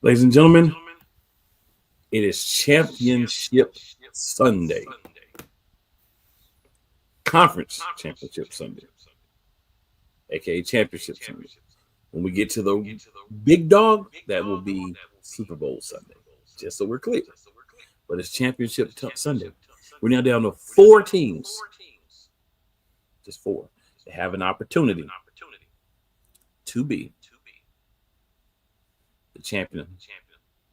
Ladies and gentlemen, it is Championship Sunday, Conference Championship Sunday, aka Championship Sunday. When we get to the big dog, that will be Super Bowl Sunday, just so we're clear. But it's Championship Sunday. We're now down to four teams, just four, that have an opportunity to be the champion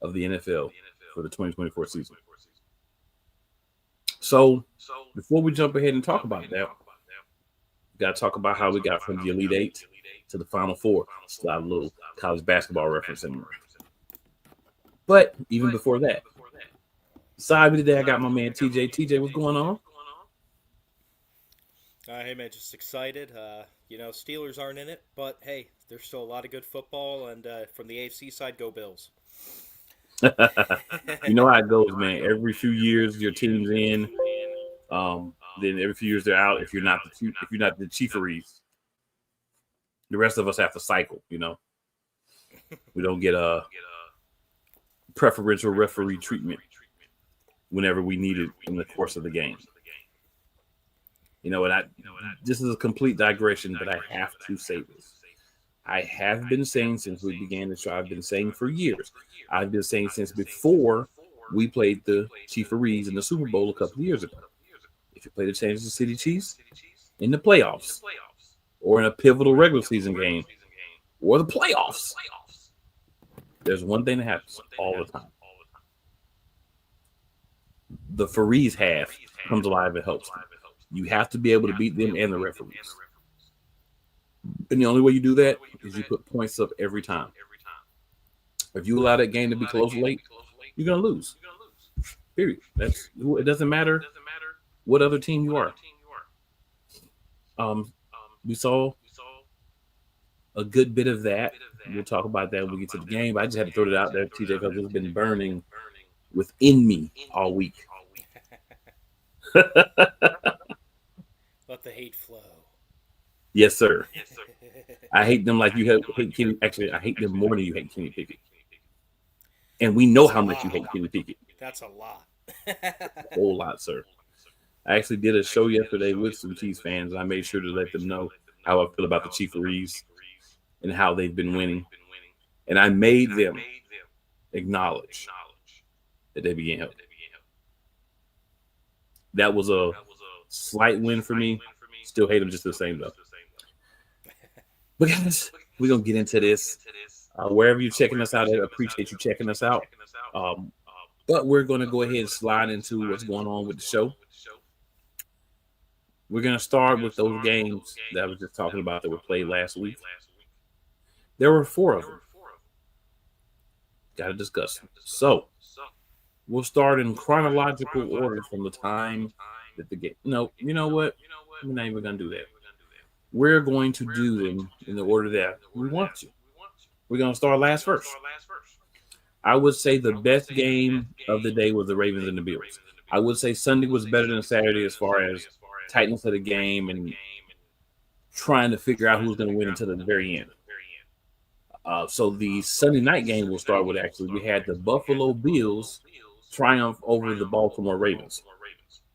of the NFL for the 2024 season. So, before we jump ahead and talk about that, we got to talk about how we got from the Elite Eight to the Final Four. Slide a little college basketball reference in there. But even before that, beside me today, I got my man TJ. TJ, what's going on? Hey man, just excited. Steelers aren't in it, but hey, there's still a lot of good football, and from the AFC side, go Bills. You know how it goes, man. Every few years, your team's in. Then every few years they're out. If you're not the Chieferese, the rest of us have to cycle. We don't get a preferential referee treatment whenever we need it in the course of the game. This is a complete digression, but I have to say this. I have been saying since we began the show, I've been saying for years. I've been saying since before we played the Chieferese in the Super Bowl a couple of years ago. If you play the Kansas City Chiefs in the playoffs or in a pivotal regular season game or the playoffs, there's one thing that happens all the time. The Farees half comes alive and helps them. You have to be able to beat them and the referees. And the only way you do that is you put points up every time. If you allow that game to be close late, you're going to lose. Period. It doesn't matter what other team you are. We saw a good bit of that. We'll talk about that when we get to the game. I just had to throw it out there, TJ, because it's been burning within me all week. Let the hate flow. Yes, sir. I hate them like you hate Kenny. Actually, I hate them more than you hate Kenny Pickett. And we know how much you hate Kenny Pickett. That's a lot. A whole lot, sir. I actually did a show yesterday with some Chiefs fans, and I made sure to let them know how I feel about the Chieferese and how they've been winning. And I made them acknowledge that they began help. That was a slight win for me. Still hate them just the same, though. But guys, we're going to get into this. Wherever you're checking us out, I appreciate you checking us out. But we're going to go ahead and slide into what's going on with the show. We're going to start with those games that I was just talking about that were played last week. There were four of them. Got to discuss them. So, we'll start in chronological order from the time that the game. No, you know what? We're not even going to do that. We're going to do them in the order that we want to. We're going to start last first. I would say the best game of the day was the Ravens and the Bills. I would say Sunday was better than Saturday as far as tightness of the game and trying to figure out who's going to win until the very end. So the Sunday night game we'll start with, actually. We had the Buffalo Bills triumph over the Baltimore Ravens.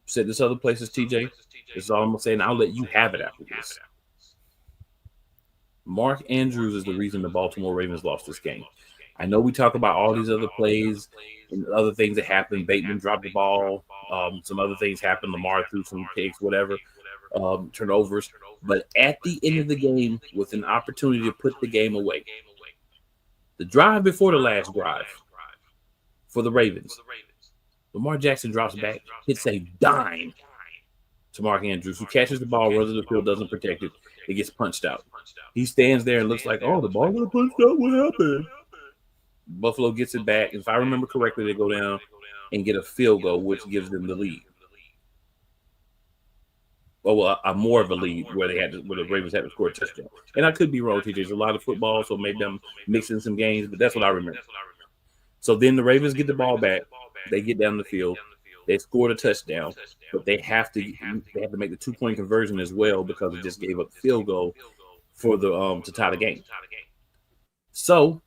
Said this other places, TJ. This is all I'm going to say, and I'll let you have it after this. Mark Andrews is the reason the Baltimore Ravens lost this game. I know we talk about all these other plays and other things that happened. Bateman dropped the ball. Some other things happened. Lamar threw some picks, whatever, turnovers. But at the end of the game, with an opportunity to put the game away, the drive before the last drive for the Ravens, Lamar Jackson drops back, hits a dime to Mark Andrews, who catches the ball, runs to the field, doesn't protect it. It gets punched out. He stands there and looks like, oh, the ball got punched out. What happened? Buffalo gets it back. If I remember correctly, they go down and get a field goal, which gives them the lead. Well, more of a lead where the Ravens had to score a touchdown. And I could be wrong, TJ. There's a lot of football, so maybe I'm mixing some games, but that's what I remember. So then the Ravens get the ball back. They get down the field. They scored a touchdown, but they have to make the 2-point conversion as well because it just gave up the field goal for the to tie the game. So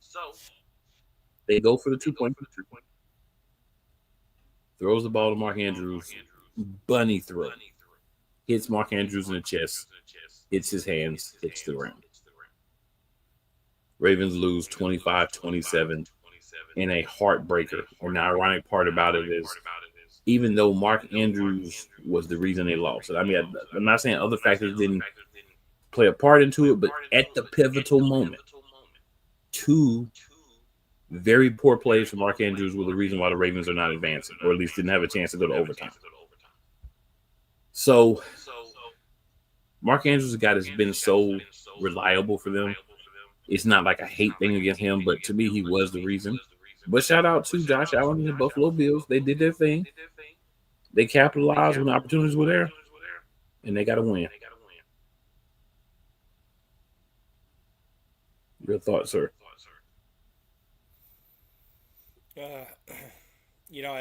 They go for the 2 point throws the ball to Mark Andrews, bunny throw, hits Mark Andrews in the chest, hits his hands, hits the ground. Ravens lose 25-27 in a heartbreaker. And the ironic part about it is, even though Mark Andrews was the reason they lost, and I mean, I'm not saying other factors didn't play a part into it, but at the pivotal moment, two very poor plays from Mark Andrews were the reason why the Ravens are not advancing, or at least didn't have a chance to go to overtime. So Mark Andrews is a guy that's been so reliable for them. It's not like a hate thing against him, but to me, he was the reason. But shout out to Josh Allen and the Buffalo Bills. They did their thing. They capitalized when the opportunities were there, and they got to win. Your thoughts, sir?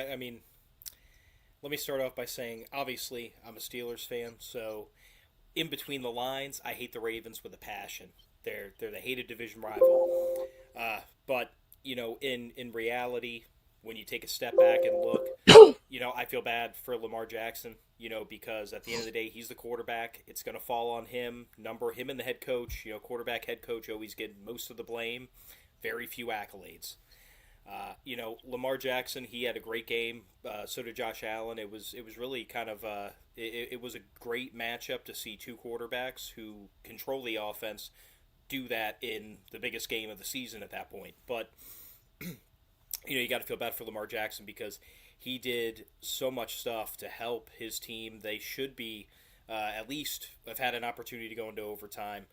I mean, let me start off by saying, obviously, I'm a Steelers fan, so in between the lines, I hate the Ravens with a passion. They're the hated division rival. But in reality, when you take a step back and look, I feel bad for Lamar Jackson. Because at the end of the day, he's the quarterback. It's going to fall on him. Him and the head coach. Quarterback, head coach always get most of the blame. Very few accolades. Lamar Jackson, he had a great game. So did Josh Allen. It was really kind of it was a great matchup to see two quarterbacks who control the offense do that in the biggest game of the season at that point. But you got to feel bad for Lamar Jackson because he did so much stuff to help his team. They should be at least have had an opportunity to go into overtime.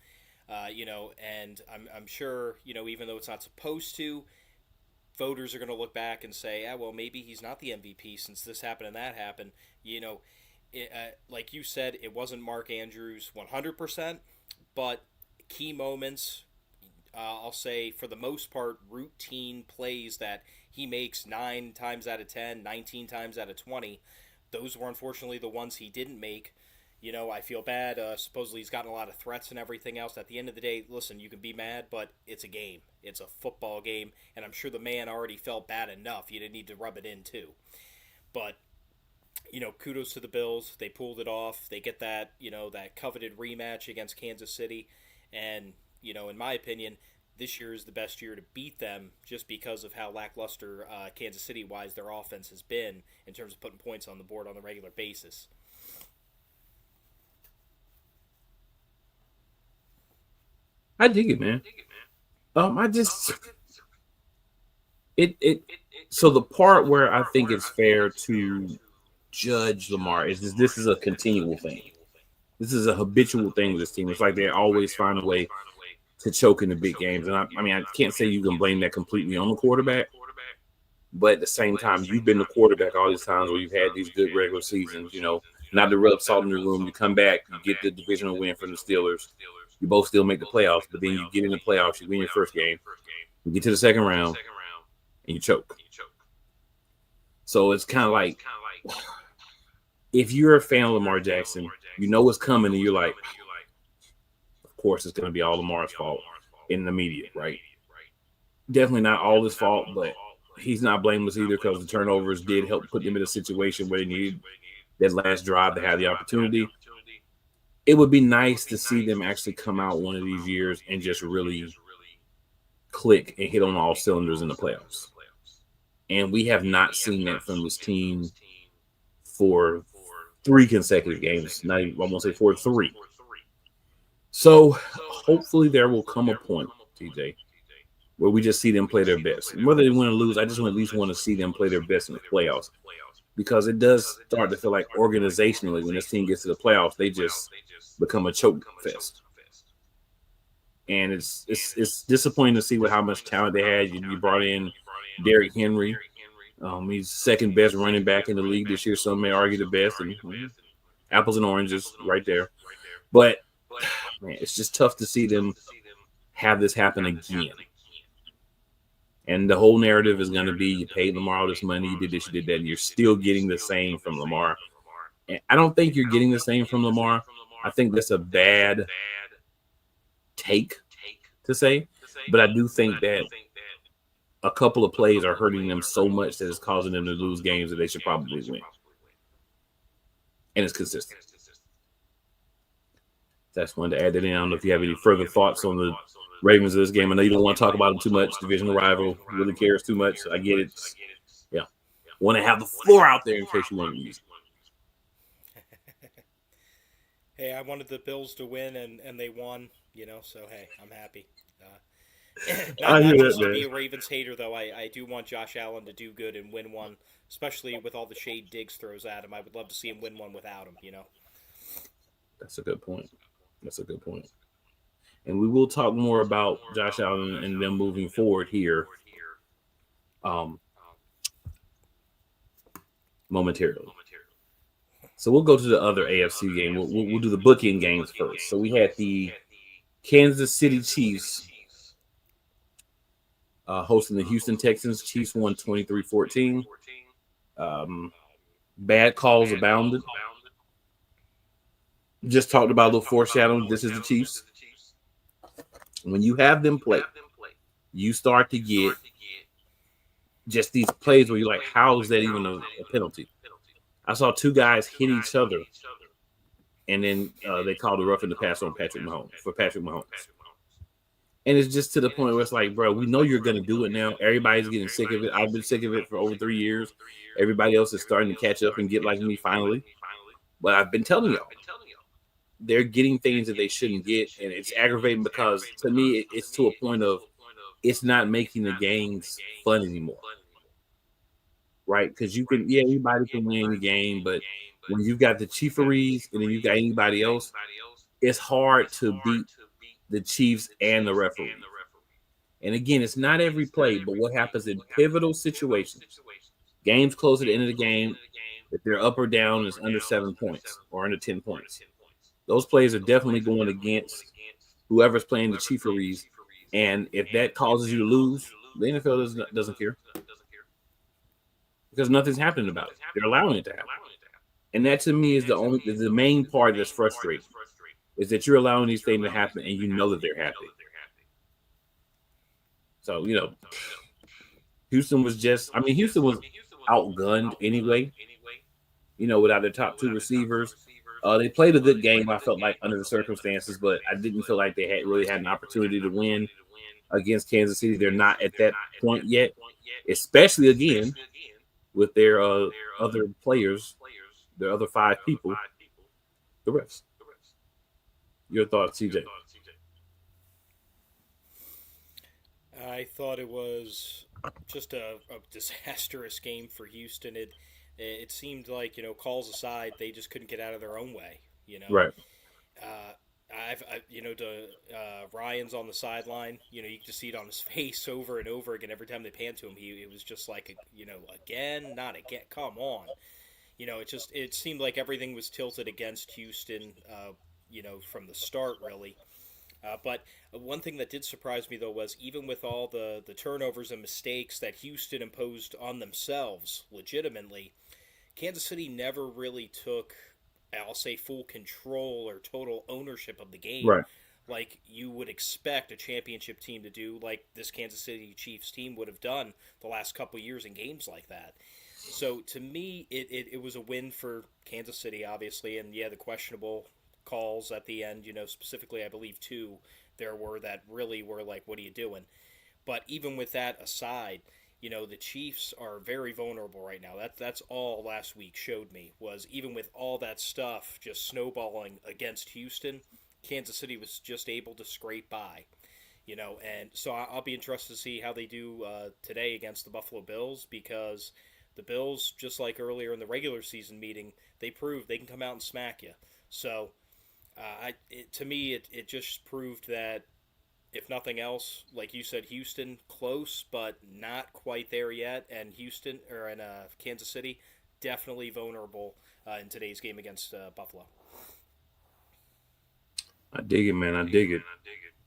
And I'm sure even though it's not supposed to, voters are going to look back and say, well, maybe he's not the MVP since this happened and that happened. Like you said, it wasn't Mark Andrews 100%, but key moments, I'll say for the most part, routine plays that he makes 9 times out of 10, 19 times out of 20, those were unfortunately the ones he didn't make. I feel bad. Supposedly he's gotten a lot of threats and everything else. At the end of the day, listen, you can be mad, but it's a game. It's a football game, and I'm sure the man already felt bad enough. You didn't need to rub it in, too. But, kudos to the Bills. They pulled it off. They get that, that coveted rematch against Kansas City. And, in my opinion, this year is the best year to beat them just because of how lackluster Kansas City-wise their offense has been in terms of putting points on the board on a regular basis. I dig it, man. I just it so the part where I think it's fair to judge Lamar is this is a continual thing. This is a habitual thing with this team. It's like they always find a way to choke in the big games. And I mean, I can't say you can blame that completely on the quarterback, but at the same time, you've been the quarterback all these times where you've had these good regular seasons, not to rub salt in the room. You come back, you get the divisional win from the Steelers. You both still make the playoffs, but then you get in the playoffs, you win your first game, you get to the second round, and you choke. So it's kind of like, if you're a fan of Lamar Jackson, you know what's coming, and you're like, of course it's going to be all Lamar's fault in the media, right? Definitely not all his fault, but he's not blameless either because the turnovers did help put them in a situation where they needed that last drive to have the opportunity. It would be nice to see them actually come out one of these years and just really click and hit on all cylinders in the playoffs. And we have not seen that from this team for 3 consecutive games. Not even, I won't say 4, 3. So hopefully there will come a point, TJ, where we just see them play their best. And whether they win or lose, I just at least want to see them play their best in the playoffs. Because it does start to feel like organizationally, when this team gets to the playoffs, they just become a choke fest. And it's disappointing to see how much talent they had. You brought in Derrick Henry. He's second best running back in the league this year. Some may argue the best. And apples and oranges right there. But, man, it's just tough to see them have this happen again. And the whole narrative is going to be you paid Lamar all this money, you did this, you did that, and you're still getting the same from Lamar. And I don't think you're getting the same from Lamar. I think that's a bad take to say. But I do think that a couple of plays are hurting them so much that it's causing them to lose games that they should probably win. And it's consistent. That's one to add that in. I don't know if you have any further thoughts on the Ravens of this game. I know you don't want to talk about them too much. Divisional rival really cares too much. I get it. Yeah. Want to have the floor out there in case you want to use it. Hey, I wanted the Bills to win, and they won, so hey, I'm happy. Not just to be a Ravens hater, though. I do want Josh Allen to do good and win one, especially with all the shade Diggs throws at him. I would love to see him win one without him, That's a good point. And we will talk more about Josh Allen and them moving forward here momentarily. So we'll go to the other AFC game. We'll do the bookend games first. So we had the Kansas City Chiefs hosting the Houston Texans. Chiefs won 23-14. Bad calls abounded. Just talked about a little foreshadowing. This is the Chiefs. When you have them play, you start to get just these plays where you're like, how is that even a penalty? I saw two guys hit each other, and then they called a roughing the pass on Patrick Mahomes. And it's just to the point where it's like, bro, we know you're going to do it now. Everybody's getting sick of it. I've been sick of it for over 3 years. Everybody else is starting to catch up and get like me finally. But I've been telling y'all, they're getting things that they shouldn't get, and it's aggravating because to me, it's to a point of it's not making the games fun anymore, right? Because you can, anybody can win the game, but when you've got the Chieferies and then you got anybody else, it's hard to beat the Chiefs and the referee. And again, it's not every play, but what happens in pivotal situations, games close at the end of the game, if they're up or down, it's under 7 points or under 10 points. Those plays are definitely going against whoever's playing the Chieferies. And if that causes you to lose, the NFL doesn't care. Because nothing's happening about it. They're allowing it to happen. And that to me is the main part that's frustrating. Is that you're allowing these things to happen and you know that they're happening. So, Houston was outgunned anyway, without their top two receivers. They played a good game, I felt like, under the circumstances, but I didn't feel like they really had an opportunity to win against Kansas City. They're not at that point yet, especially, again, with their other players, their other five people, the refs. Your thoughts, CJ? I thought it was just a disastrous game for Houston. It seemed like, calls aside, they just couldn't get out of their own way. Right. Ryan's on the sideline. You can just see it on his face over and over again. Every time they pan to him, it was just like, again, not again. Come on. It seemed like everything was tilted against Houston. From the start, really. But one thing that did surprise me, though, was even with all the turnovers and mistakes that Houston imposed on themselves legitimately, Kansas City never really took, I'll say, full control or total ownership of the game. Right. Like you would expect a championship team to do, like this Kansas City Chiefs team would have done the last couple of years in games like that. So to me, it was a win for Kansas City, obviously, and the questionable calls at the end, specifically I believe two there were that really were like, what are you doing? But even with that aside, the Chiefs are very vulnerable right now. That's all last week showed me, was even with all that stuff just snowballing against Houston, Kansas City was just able to scrape by. And so I'll be interested to see how they do today against the Buffalo Bills, because the Bills, just like earlier in the regular season meeting, they proved they can come out and smack you. So to me, it just proved that, if nothing else, like you said, Houston close but not quite there yet, and Kansas City definitely vulnerable in today's game against Buffalo. I dig it, man. I dig it.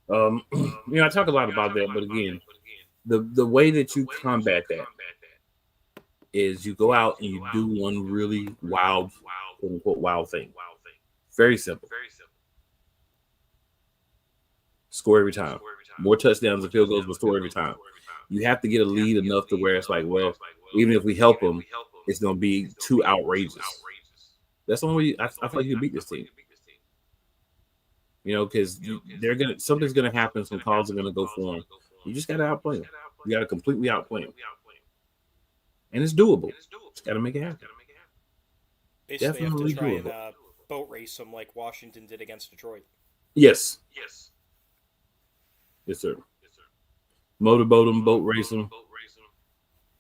I talk a lot about that, but again, the way that you combat that is you go out and you do one really wild, quote unquote, wild thing. Very simple. Score every time. More touchdowns and field goals, but score every time. You have to get a lead enough to where it's like, well, even if we help them, it's going to be too outrageous. That's the only way I feel like you can beat this team. Because they're gonna something's gonna happen. Some calls are gonna go for them. You just gotta outplay them. You gotta completely outplay them, and it's doable. Just gotta make it happen. Basically, have to Definitely try and doable. boat race them like Washington did against Detroit. Yes, yes, sir. Motorboat them, boat race them,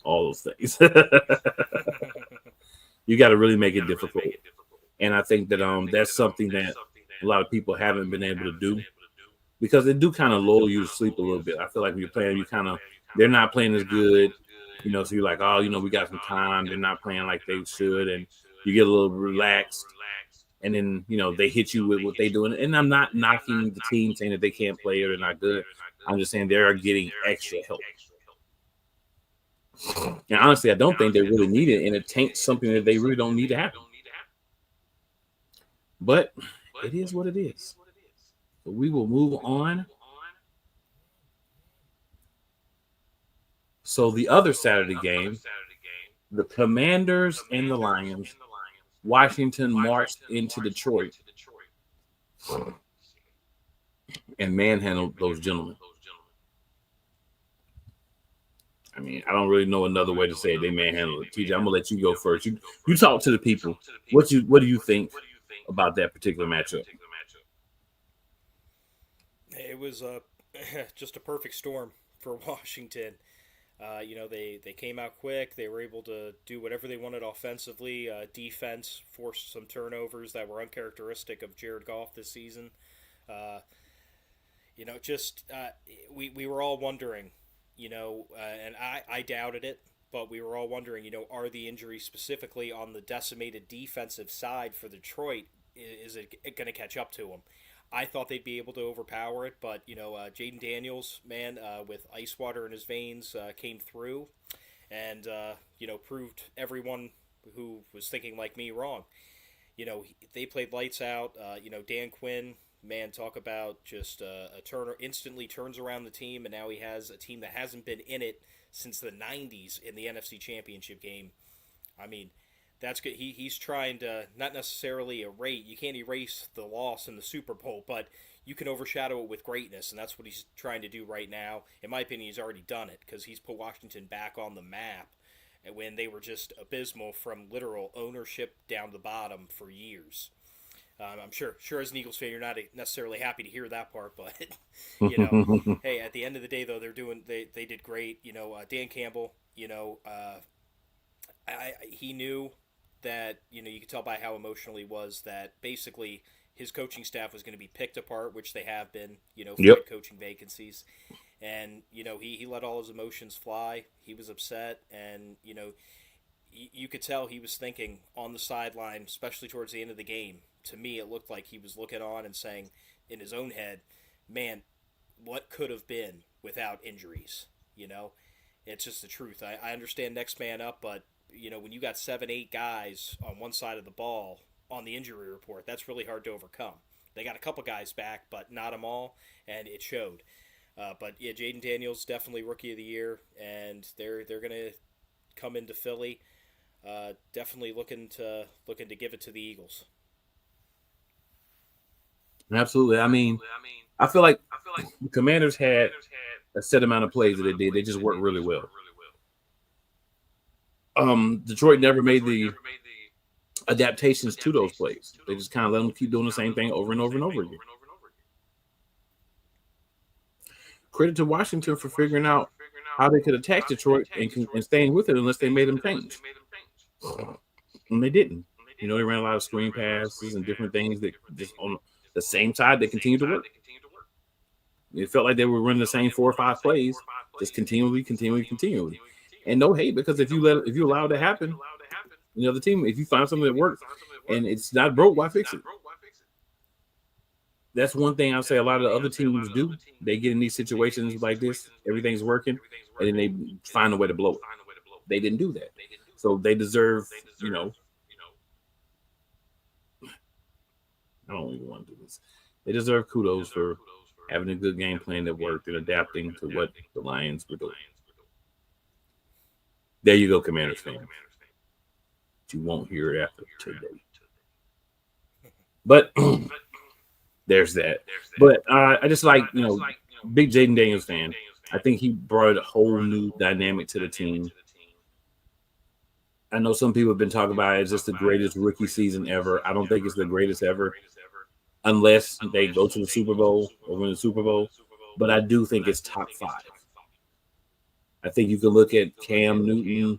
all those things. You got to really make it difficult, and I think that that's something that a lot of people haven't been able to do because they do kind of lull you to sleep a little bit. I feel like when you're playing, you kind of they're not playing as good, so you're like, oh, we got some time. They're not playing like they should, and you get a little relaxed, and then they hit you with what they doing. And I'm not knocking the team saying that they can't play or they're not good. I'm just saying they are getting extra help. And honestly, I don't think they really need it, and it taints something that they really don't need to happen. But it is what it is. So we will move on. So the other Saturday game, the Commanders and the Lions, Washington marched into Detroit and manhandled those gentlemen. I mean, I don't really know another way to say it. They manhandled it. TJ, I'm gonna let you go first. You talk to the people. What do you think about that particular matchup? It was just a perfect storm for Washington. They came out quick. They were able to do whatever they wanted offensively. Defense forced some turnovers that were uncharacteristic of Jared Goff this season. Uh, just we were all wondering, and I doubted it, but we were all wondering, are the injuries specifically on the decimated defensive side for Detroit, is it going to catch up to them? I thought they'd be able to overpower it, but Jaden Daniels, man, with ice water in his veins, came through, and proved everyone who was thinking like me wrong. They played lights out. Dan Quinn, man, talk about just a turner instantly turns around the team, and now he has a team that hasn't been in it since the '90s in the NFC Championship game. I mean, that's good. He's trying to not necessarily erase. You can't erase the loss in the Super Bowl, but you can overshadow it with greatness, and that's what he's trying to do right now. In my opinion, he's already done it because he's put Washington back on the map when they were just abysmal from literal ownership down the bottom for years. I'm sure as an Eagles fan, you're not necessarily happy to hear that part, but you know, hey, at the end of the day, though, they did great. Dan Campbell, he knew that you could tell by how emotional he was that basically his coaching staff was going to be picked apart, which they have been, for Yep. head coaching vacancies, and he let all his emotions fly. He was upset, and you could tell he was thinking on the sideline, especially towards the end of the game. To me, it looked like he was looking on and saying in his own head, "Man, what could have been without injuries?" It's just the truth. I understand next man up, but when you got 7, 8 guys on one side of the ball on the injury report, that's really hard to overcome. They got a couple guys back, but not them all, and it showed. But yeah, Jaden Daniels definitely rookie of the year, and they're gonna come into Philly, definitely looking to give it to the Eagles. Absolutely. I mean, I feel like the Commanders had a set amount of plays that they did. They just worked really well. Detroit never made the adaptations to those plays. They just kind of let them keep doing the same thing over and over and over again. Credit to Washington for figuring out how they could attack Detroit and staying with it unless they made them change. And they didn't. They ran a lot of screen passes and different things that just on the same side they continued to work. It felt like they were running the same 4 or 5 plays, just continually. And no hate, because if you allow it to happen, the team, if you find something that works and it's not broke, why fix it? That's one thing I'll say a lot of the other teams do. They get in these situations like this, everything's working, and then they find a way to blow it. They didn't do that. So they deserve, I don't even want to do this. They deserve kudos for having a good game plan that worked, and adapting to what the Lions were doing. There you go, Commanders fans. But you won't hear it after today. But there's that. But I just like, big Jaden Daniels fan. I think he brought a whole new dynamic to the team. I know some people have been talking about it as just the greatest rookie season ever. I don't think it's the greatest ever, unless they go to the Super Bowl or win the Super Bowl. But I do think it's top five. I think you can look at Cam Newton,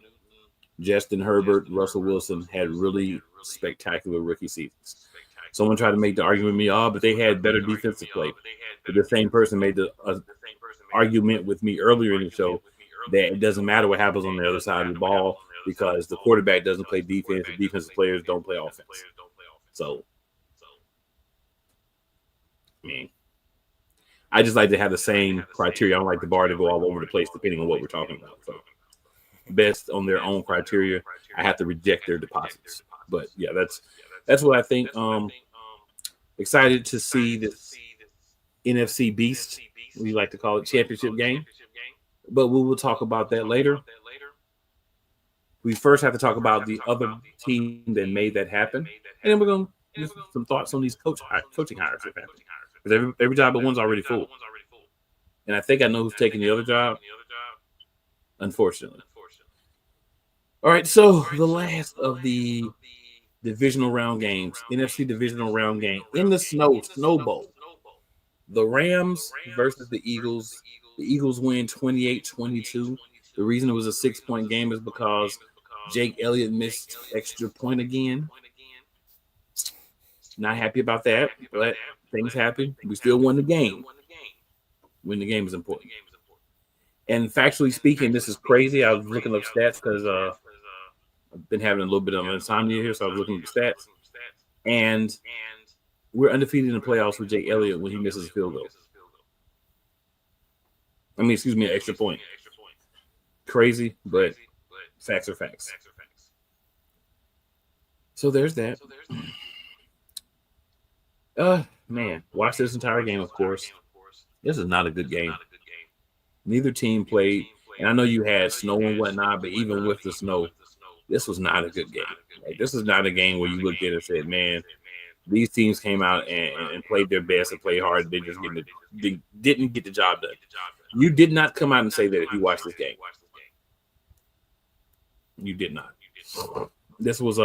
Justin Herbert, Russell Wilson had really spectacular rookie seasons. Someone tried to make the argument with me, but they had better defensive play. But the same person made the argument with me earlier in the show that it doesn't matter what happens on the other side of the ball because the quarterback doesn't play defense, the defensive players don't play offense. So, I mean, I just like to have the same criteria. I don't like the bar to go all over the place depending on what we're talking about. So, based on their own criteria, I have to reject their deposits. But yeah, that's what I think. Excited to see this NFC Beast, we like to call it, championship game. But we will talk about that later. We first have to talk about the other team that made that happen, and then we're going to give some thoughts on these coaching hires that happened. Because every job but one's already full, and I think I know who's taking the other job. Unfortunately. All right, so the last of the divisional round games, NFC divisional round game in the Snow Bowl. The Rams versus the Eagles. The Eagles win 28-22. The reason it was a 6-point game is because Jake Elliott missed extra point again. Not happy about that, but things happen. We still won the game. Win the game is important. And factually speaking, this is crazy. I was looking up stats because I've been having a little bit of insomnia here, so I was looking at the stats. And we're undefeated in the playoffs with Jake Elliott when he misses a field goal. I mean, excuse me, an extra point. Crazy, but facts are facts. So there's that. Man, watch this entire game, of course. This is not a good game. Neither team played, and I know you had snow and whatnot, but even with the snow, this was not a good game. Like, this is not a game where you looked at it and said, man, these teams came out and played their best and played hard. They just didn't get the job done. You did not come out and say that if you watched this game. You did not. This was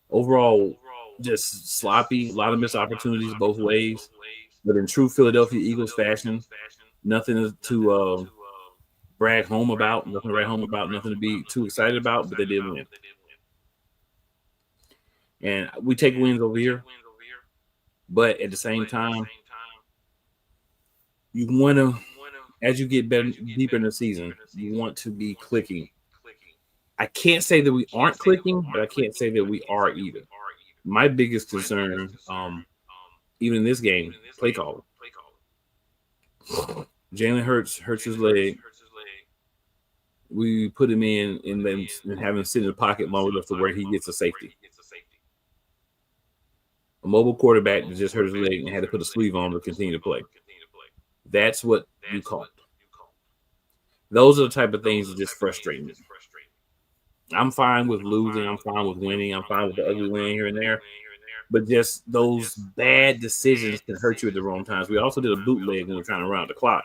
overall just sloppy. A lot of missed opportunities both ways. But in true Philadelphia Eagles fashion, nothing to brag home about, nothing to write home about, nothing to be too excited about, but they did win. And we take wins over here, but at the same time, you want to, as you get better, deeper in the season, you want to be clicking. I can't say that we aren't clicking, but I can't say that we are either. My biggest concern, even in this game, play calling. Jalen hurts his leg. We put him in and then have him sit in the pocket long enough to where he gets a safety. A mobile quarterback that just hurt his leg and had to put a sleeve on to continue to play. That's what you call it. Those are the type of things that just frustrate me. I'm fine with losing. I'm fine with winning. I'm fine with the ugly win here and there. But just those bad decisions can hurt you at the wrong times. We also did a bootleg when we were trying to run out the clock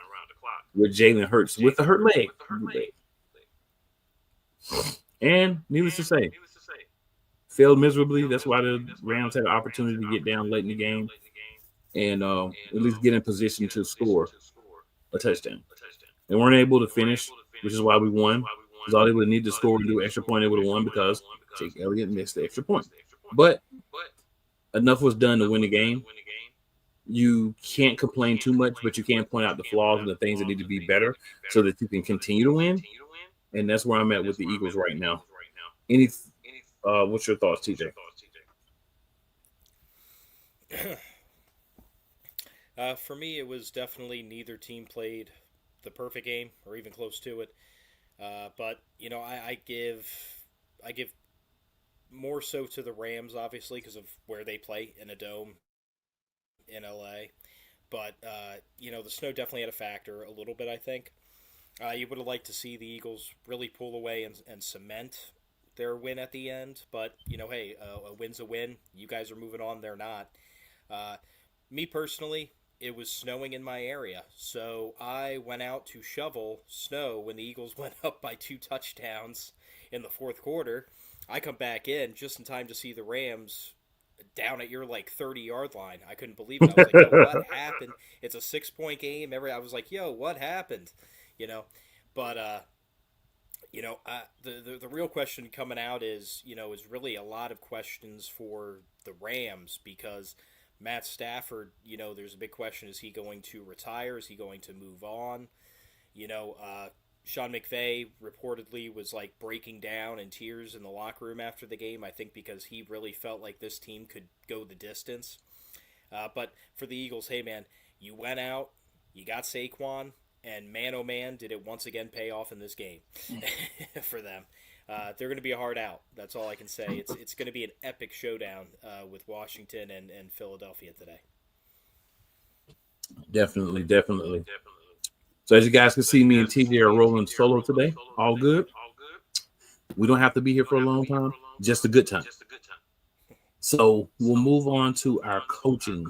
with Jalen Hurts with the hurt leg. And needless to say, failed miserably. That's why the Rams had an opportunity to get down late in the game and at least get in position to score a touchdown. They weren't able to finish, which is why we won. Because all they would need to score and do an extra point, they would have won because Jake Elliott missed the extra point. But enough was done to win the game. You can't complain too much, but you can point out the flaws and the things that need to be better so that you can continue to win. And that's where I'm at with the Eagles right now. What's your thoughts, TJ? For me, it was definitely neither team played the perfect game or even close to it. But I give more so to the Rams, obviously, because of where they play in a dome in LA. but the snow definitely had a factor a little bit. I think you would have liked to see the Eagles really pull away and cement their win at the end, but hey, a win's a win. You guys are moving on; they're not. Uh, Me personally, it was snowing in my area, so I went out to shovel snow when the Eagles went up by 2 touchdowns in the fourth quarter. I come back in just in time to see the Rams down at your like 30-yard line. I couldn't believe it. I was like, "Yo, what happened?" It's a 6 point game. I was like, "Yo, what happened?" You know, but the real question coming out is really a lot of questions for the Rams because Matt Stafford, there's a big question: is he going to retire? Is he going to move on? You know, Sean McVay reportedly was like breaking down in tears in the locker room after the game. I think because he really felt like this team could go the distance. But for the Eagles, hey man, you went out, you got Saquon, and man oh man, did it once again pay off in this game for them. They're going to be a hard out. That's all I can say. It's going to be an epic showdown with Washington and Philadelphia today. Definitely, definitely. So as you guys can see, me and TJ are rolling solo today. All good. We don't have to be here for a long time. Just a good time. So we'll move on to our coaching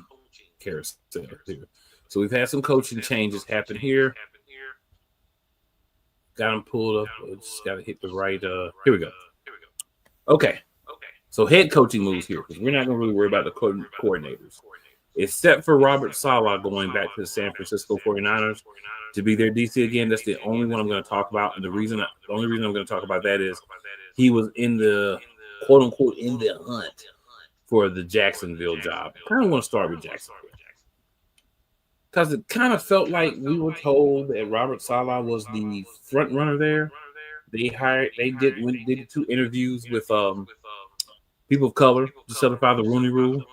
carousel here. So we've had some coaching changes happen here. Got them pulled up. Just got to hit the right. Here we go. Okay. So head coaching moves here because we're not going to really worry about the coordinators. Except for Robert Saleh going back to the San Francisco 49ers to be their DC again. That's the only one I'm going to talk about. And the only reason I'm going to talk about that is he was in the quote unquote in the hunt for the Jacksonville job. I kind of want to start with Jacksonville because it kind of felt like we were told that Robert Saleh was the front runner there. They did 2 interviews with people of color to certify the Rooney Rule.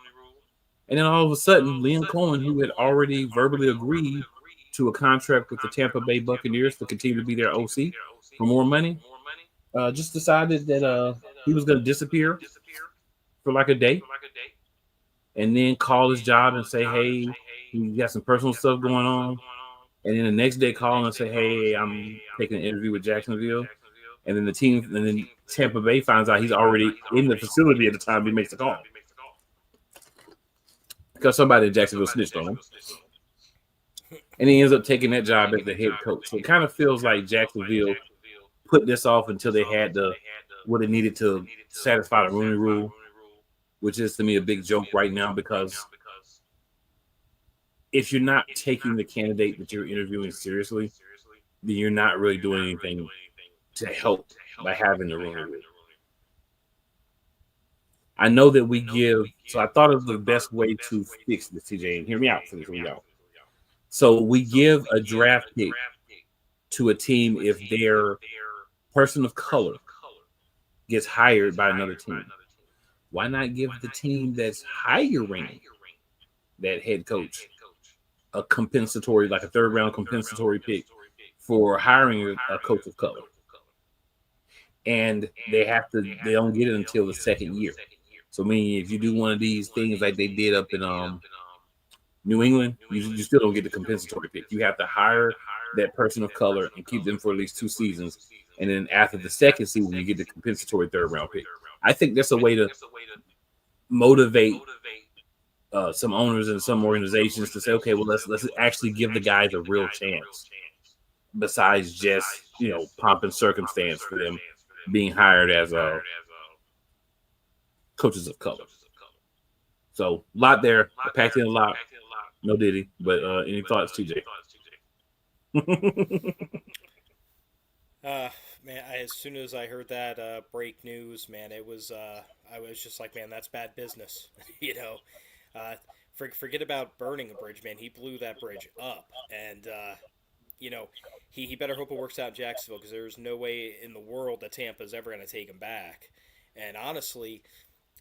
And then all of a sudden, Liam Cohen, who had already verbally agreed to a contract with the Tampa Bay Buccaneers to continue to be their OC for more money, just decided that he was going to disappear for like a day and then call his job and say, hey, he got some personal stuff going on. And then the next day call and say, hey, I'm taking an interview with Jacksonville. And then Tampa Bay finds out he's already in the facility at the time he makes the call. Because somebody in Jacksonville snitched on him. And he ends up taking that job as the head coach. So it kind of feels like Jacksonville put this off until they had what they needed to satisfy the Rooney Rule, which is to me a big joke right now because if you're not taking the candidate that you're interviewing seriously, then you're not really doing anything to help by having the Rooney Rule. I know that so I thought of the best way to fix this, TJ, and hear me out. So we give a draft pick to a team if their person of color gets hired by another team. Why not give the team that's hiring that head coach a compensatory, like a third-round compensatory pick for hiring a coach of color? And they don't get it until the second year. So, meaning if you do one of these things like they did up in New England, you still don't get the compensatory pick. You have to hire that person of color and keep them for at least 2 seasons. And then after the second season, you get the compensatory third-round pick. I think that's a way to motivate some owners and some organizations to say, okay, well, let's actually give the guys a real chance besides just, pomp and circumstance for them being hired as coaches of color. So, a lot there. I packed in a lot. No Diddy, but any thoughts, TJ? Man, as soon as I heard that break news, man, I was just like, man, that's bad business. Forget about burning a bridge, man. He blew that bridge up, and he better hope it works out in Jacksonville because there's no way in the world that Tampa's ever going to take him back. And honestly,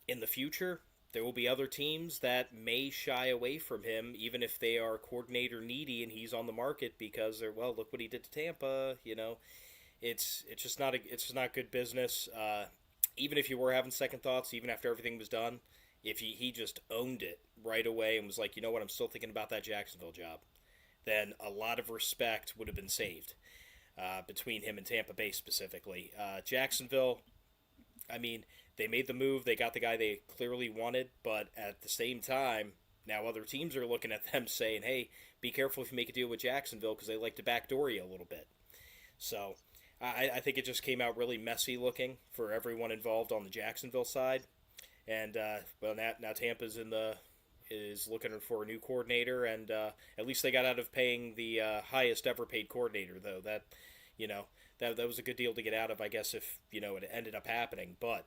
in the future, there will be other teams that may shy away from him, even if they are coordinator needy and he's on the market because they're, well, look what he did to Tampa. It's just not good business. Even if you were having second thoughts, even after everything was done, if he just owned it right away and was like, you know what, I'm still thinking about that Jacksonville job, then a lot of respect would have been saved between him and Tampa Bay specifically. Jacksonville, I mean, they made the move. They got the guy they clearly wanted, but at the same time, now other teams are looking at them saying, "Hey, be careful if you make a deal with Jacksonville because they like to backdoor you a little bit." So, I think it just came out really messy looking for everyone involved on the Jacksonville side, and well, now Tampa's is looking for a new coordinator, and at least they got out of paying the highest ever paid coordinator, though. That you know that was a good deal to get out of, I guess, if it ended up happening. But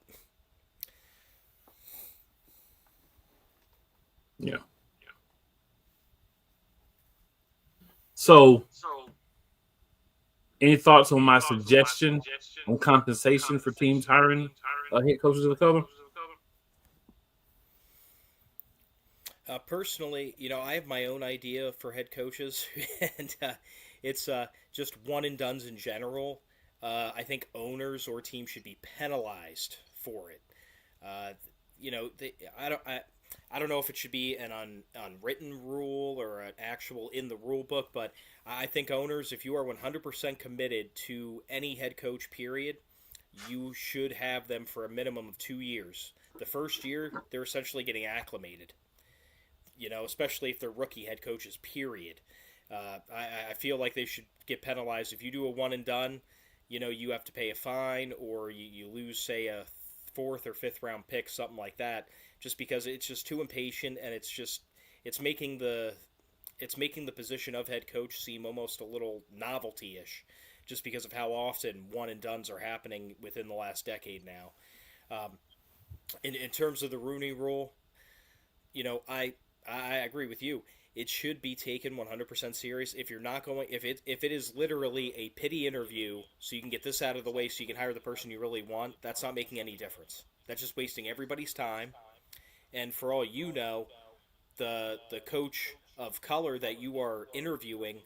Yeah. So, any thoughts on my suggestion on compensation for teams hiring head coaches of the color? personally, I have my own idea for head coaches, and it's just one and dones in general. I think owners or teams should be penalized for it. Uh, I don't know if it should be an unwritten rule or an actual in the rule book, but I think owners, if you are 100% committed to any head coach, period, you should have them for a minimum of 2 years. The first year, they're essentially getting acclimated, especially if they're rookie head coaches, period. I feel like they should get penalized. If you do a one and done, you have to pay a fine or you lose, say, a fourth or fifth round pick, something like that, just because it's just too impatient and it's making the position of head coach seem almost a little novelty-ish, just because of how often one and dones are happening within the last decade now. In terms of the Rooney Rule, I agree with you. It should be taken 100% serious. If you're not going, if it is literally a pity interview, so you can get this out of the way, so you can hire the person you really want, that's not making any difference. That's just wasting everybody's time. And for all you know, the coach of color that you are interviewing,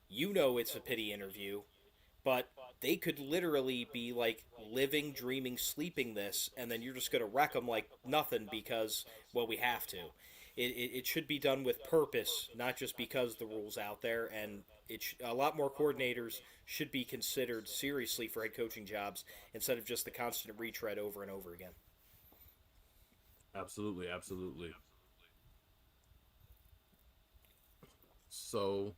it's a pity interview, but they could literally be like living, dreaming, sleeping this, and then you're just going to wreck them like nothing because, well, we have to. It should be done with purpose, not just because the rule's out there, and a lot more coordinators should be considered seriously for head coaching jobs instead of just the constant retread over and over again. Absolutely, absolutely. So,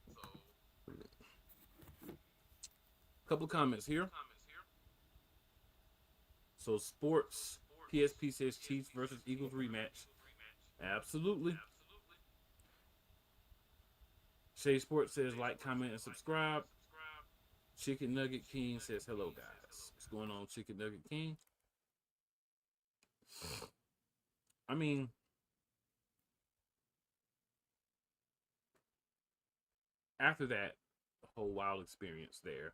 a couple of comments here. So, sports PSP says Chiefs versus Eagles rematch. Absolutely. Shay Sports says like, comment, and subscribe. Chicken Nugget King says hello, guys. What's going on, Chicken Nugget King? I mean, after that whole wild experience there,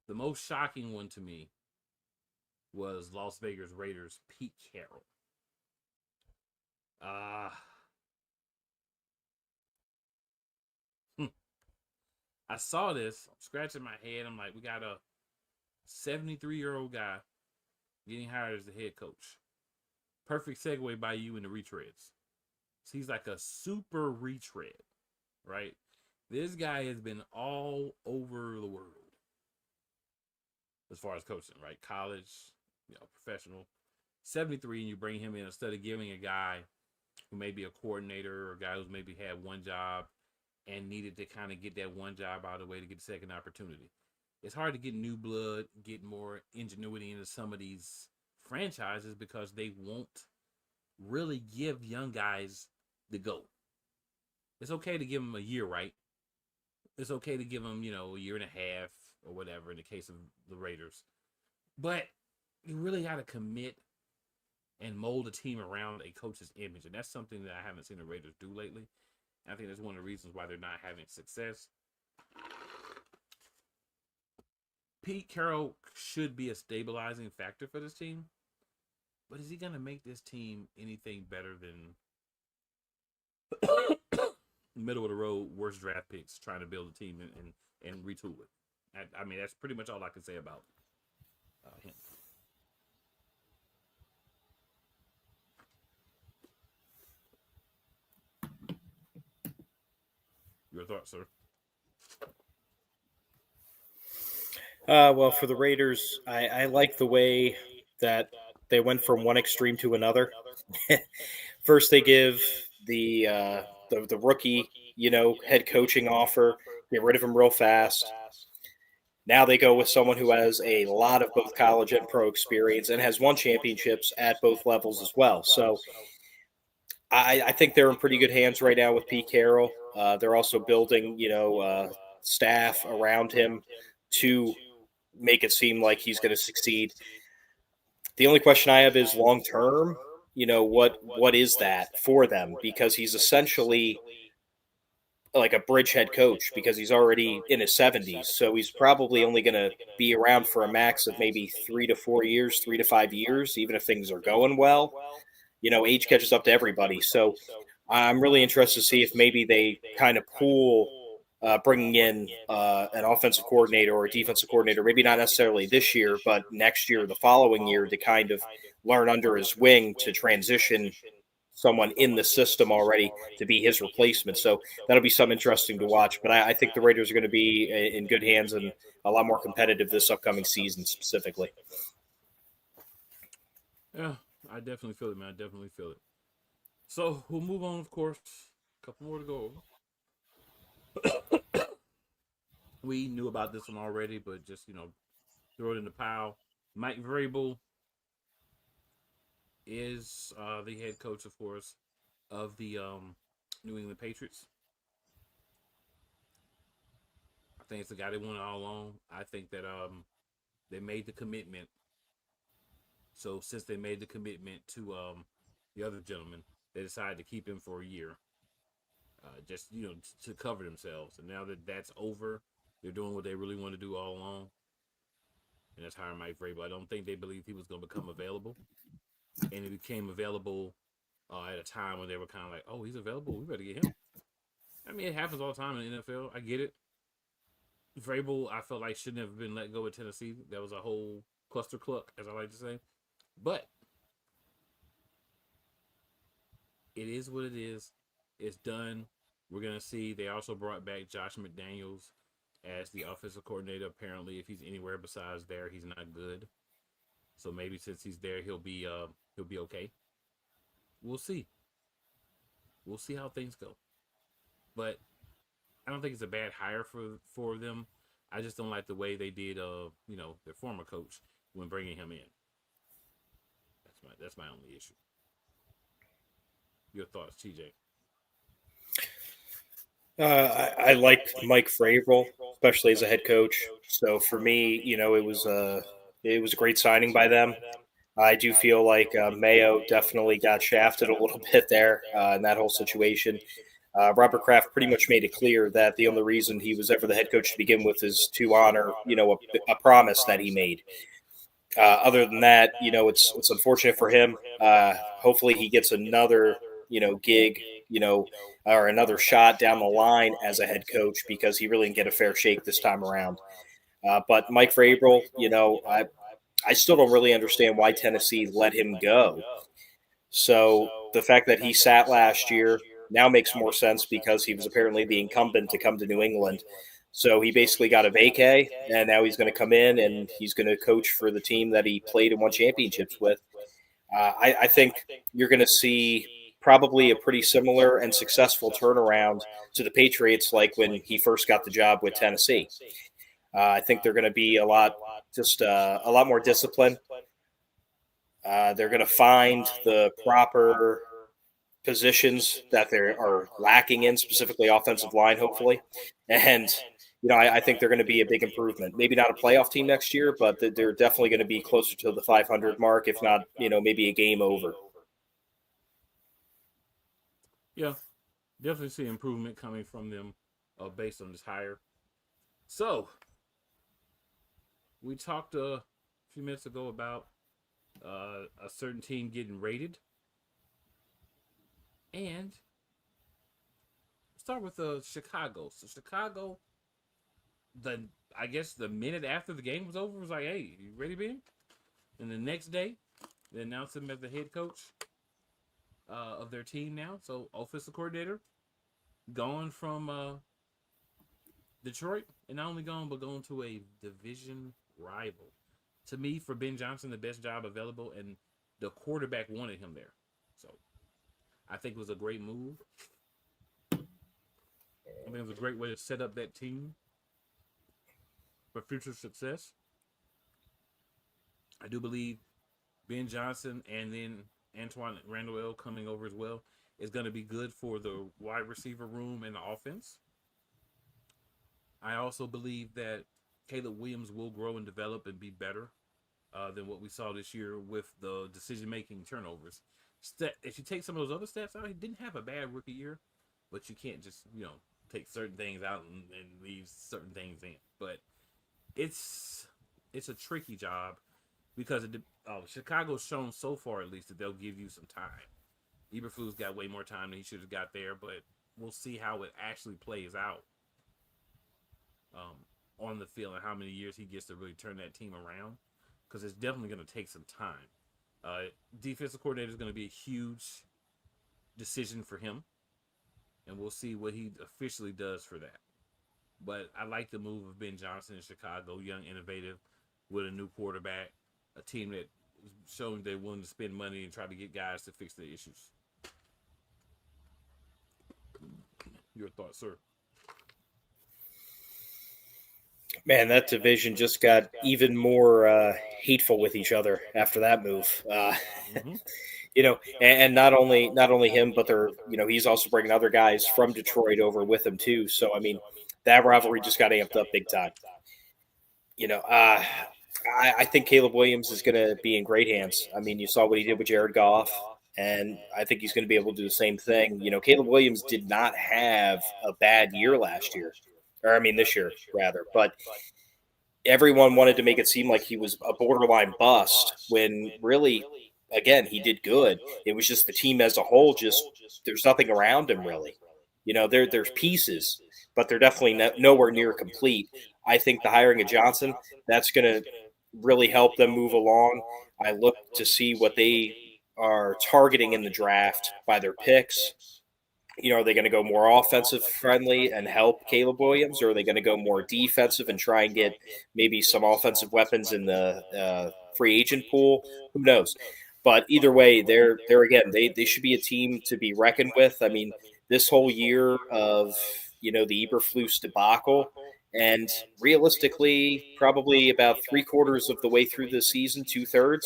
the most shocking one to me was Las Vegas Raiders Pete Carroll. Uh I saw this, I'm scratching my head. I'm like, we got a 73-year-old guy getting hired as the head coach. Perfect segue by you in the retreads. So he's like a super retread, right? This guy has been all over the world as far as coaching, right? College, professional. 73, and you bring him in instead of giving a guy who may be a coordinator or a guy who's maybe had one job and needed to kind of get that one job out of the way to get a second opportunity. It's hard to get new blood, get more ingenuity into some of these franchises because they won't really give young guys the go. It's okay to give them a year, right? It's okay to give them, a year and a half or whatever in the case of the Raiders. But you really got to commit and mold a team around a coach's image. And that's something that I haven't seen the Raiders do lately. I think that's one of the reasons why they're not having success. Pete Carroll should be a stabilizing factor for this team. But is he going to make this team anything better than middle of the road, worst draft picks trying to build a team and retool it? I mean, that's pretty much all I can say about him. Your thoughts, sir? Well, for the Raiders, I like the way that they went from one extreme to another. First, they give the rookie, head coaching offer, get rid of him real fast. Now they go with someone who has a lot of both college and pro experience and has won championships at both levels as well. So I think they're in pretty good hands right now with Pete Carroll. They're also building, staff around him to make it seem like he's going to succeed. The only question I have is long term. What is that for them? Because he's essentially like a bridgehead coach because he's already in his 70s. So he's probably only going to be around for a max of maybe 3 to 4 years, 3 to 5 years, even if things are going well. Age catches up to everybody. So I'm really interested to see if maybe they kind of pool bringing in an offensive coordinator or a defensive coordinator, maybe not necessarily this year, but next year, the following year, to kind of learn under his wing to transition someone in the system already to be his replacement. So that'll be something interesting to watch. But I think the Raiders are going to be in good hands and a lot more competitive this upcoming season specifically. Yeah, I definitely feel it, man. I definitely feel it. So we'll move on, of course. A couple more to go over. We knew about this one already, but just throw it in the pile. Mike Vrabel is the head coach, of course, of the New England Patriots. I think it's the guy they wanted all along. I think that they made the commitment. So since they made the commitment to the other gentleman, they decided to keep him for a year, just to cover themselves. And now that that's over, they're doing what they really want to do all along, and that's hiring Mike Vrabel. I don't think they believed he was going to become available, and he became available at a time when they were kind of like, "Oh, he's available. We better get him." I mean, it happens all the time in the NFL. I get it. Vrabel, I felt like shouldn't have been let go at Tennessee. That was a whole cluster cluck, as I like to say. But it is what it is. It's done. We're gonna see. They also brought back Josh McDaniels as the offensive coordinator. Apparently, if he's anywhere besides there, he's not good. So maybe since he's there, he'll be okay. We'll see. We'll see how things go. But I don't think it's a bad hire for them. I just don't like the way they did their former coach when bringing him in. That's my only issue. Your thoughts, TJ? I like Mike Vrabel, especially as a head coach. So for me, it was a great signing by them. I do feel like Mayo definitely got shafted a little bit there in that whole situation. Robert Kraft pretty much made it clear that the only reason he was ever the head coach to begin with is to honor, a promise that he made. Other than that, it's unfortunate for him. Hopefully, he gets another gig, or another shot down the line as a head coach because he really didn't get a fair shake this time around. But Mike Vrabel, I still don't really understand why Tennessee let him go. So the fact that he sat last year now makes more sense because he was apparently the incumbent to come to New England. So he basically got a vacay, and now he's going to come in and he's going to coach for the team that he played and won championships with. I think you're going to see probably a pretty similar and successful turnaround to the Patriots like when he first got the job with Tennessee. I think they're going to be a lot more disciplined. They're going to find the proper positions that they are lacking in, specifically offensive line, hopefully. And, I think they're going to be a big improvement. Maybe not a playoff team next year, but they're definitely going to be closer to the 500 mark, if not, maybe a game over. Yeah, definitely see improvement coming from them based on this hire. So we talked a few minutes ago about a certain team getting rated, and start with Chicago. So Chicago, the I guess the minute after the game was over, was like, "Hey, you ready, Ben?" And the next day, they announced him as the head coach of their team now. So offensive coordinator, going from Detroit, and not only gone, but going to a division rival. To me, for Ben Johnson, the best job available, and the quarterback wanted him there. So I think it was a great move. I think it was a great way to set up that team for future success. I do believe Ben Johnson and then Antoine Randall coming over as well is going to be good for the wide receiver room and the offense. I also believe that Caleb Williams will grow and develop and be better than what we saw this year with the decision making turnovers. If you take some of those other stats out, he didn't have a bad rookie year, but you can't just take certain things out and leave certain things in. But it's it's a tricky job because Chicago's shown so far at least that they'll give you some time. Eberflus got way more time than he should have got there, but we'll see how it actually plays out um, on the field and how many years he gets to really turn that team around because it's definitely going to take some time. Defensive coordinator is going to be a huge decision for him, and we'll see what he officially does for that. But I like the move of Ben Johnson in Chicago, young, innovative, with a new quarterback, a team that is showing they're willing to spend money and try to get guys to fix their issues. Your thoughts, sir? Man, that division just got even more hateful with each other after that move. Mm-hmm. And not only him, but they're he's also bringing other guys from Detroit over with him too. So I mean, that rivalry just got amped up big time. You know, uh, I think Caleb Williams is going to be in great hands. I mean, you saw what he did with Jared Goff, and I think he's going to be able to do the same thing. Caleb Williams did not have a bad year last year, or I mean this year rather, but everyone wanted to make it seem like he was a borderline bust when really, again, he did good. It was just the team as a whole, just there's nothing around him really. There's pieces, but they're definitely nowhere near complete. I think the hiring of Johnson, that's going to really help them move along. I look to see what they are targeting in the draft by their picks. Are they going to go more offensive friendly and help Caleb Williams, or are they going to go more defensive and try and get maybe some offensive weapons in the free agent pool? Who knows? But either way, they're again they should be a team to be reckoned with. I mean, this whole year of the Eberflus debacle, and realistically, probably about 3/4 of the way through the season, 2/3,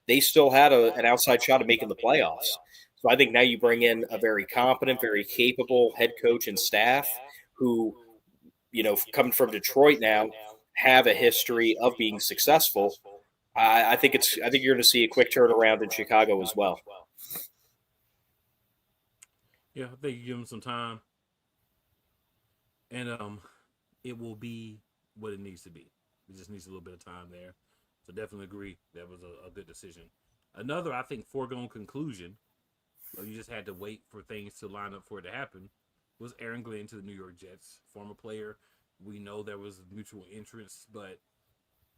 they still had an outside shot of making the playoffs. So I think now you bring in a very competent, very capable head coach and staff who, coming from Detroit now, have a history of being successful. I think you're going to see a quick turnaround in Chicago as well. Yeah, I think you give him some time, and it will be what it needs to be. It just needs a little bit of time there. So definitely agree that was a good decision. Another, I think, foregone conclusion. You just had to wait for things to line up for it to happen. Was Aaron Glenn to the New York Jets, former player. We know there was mutual interest, but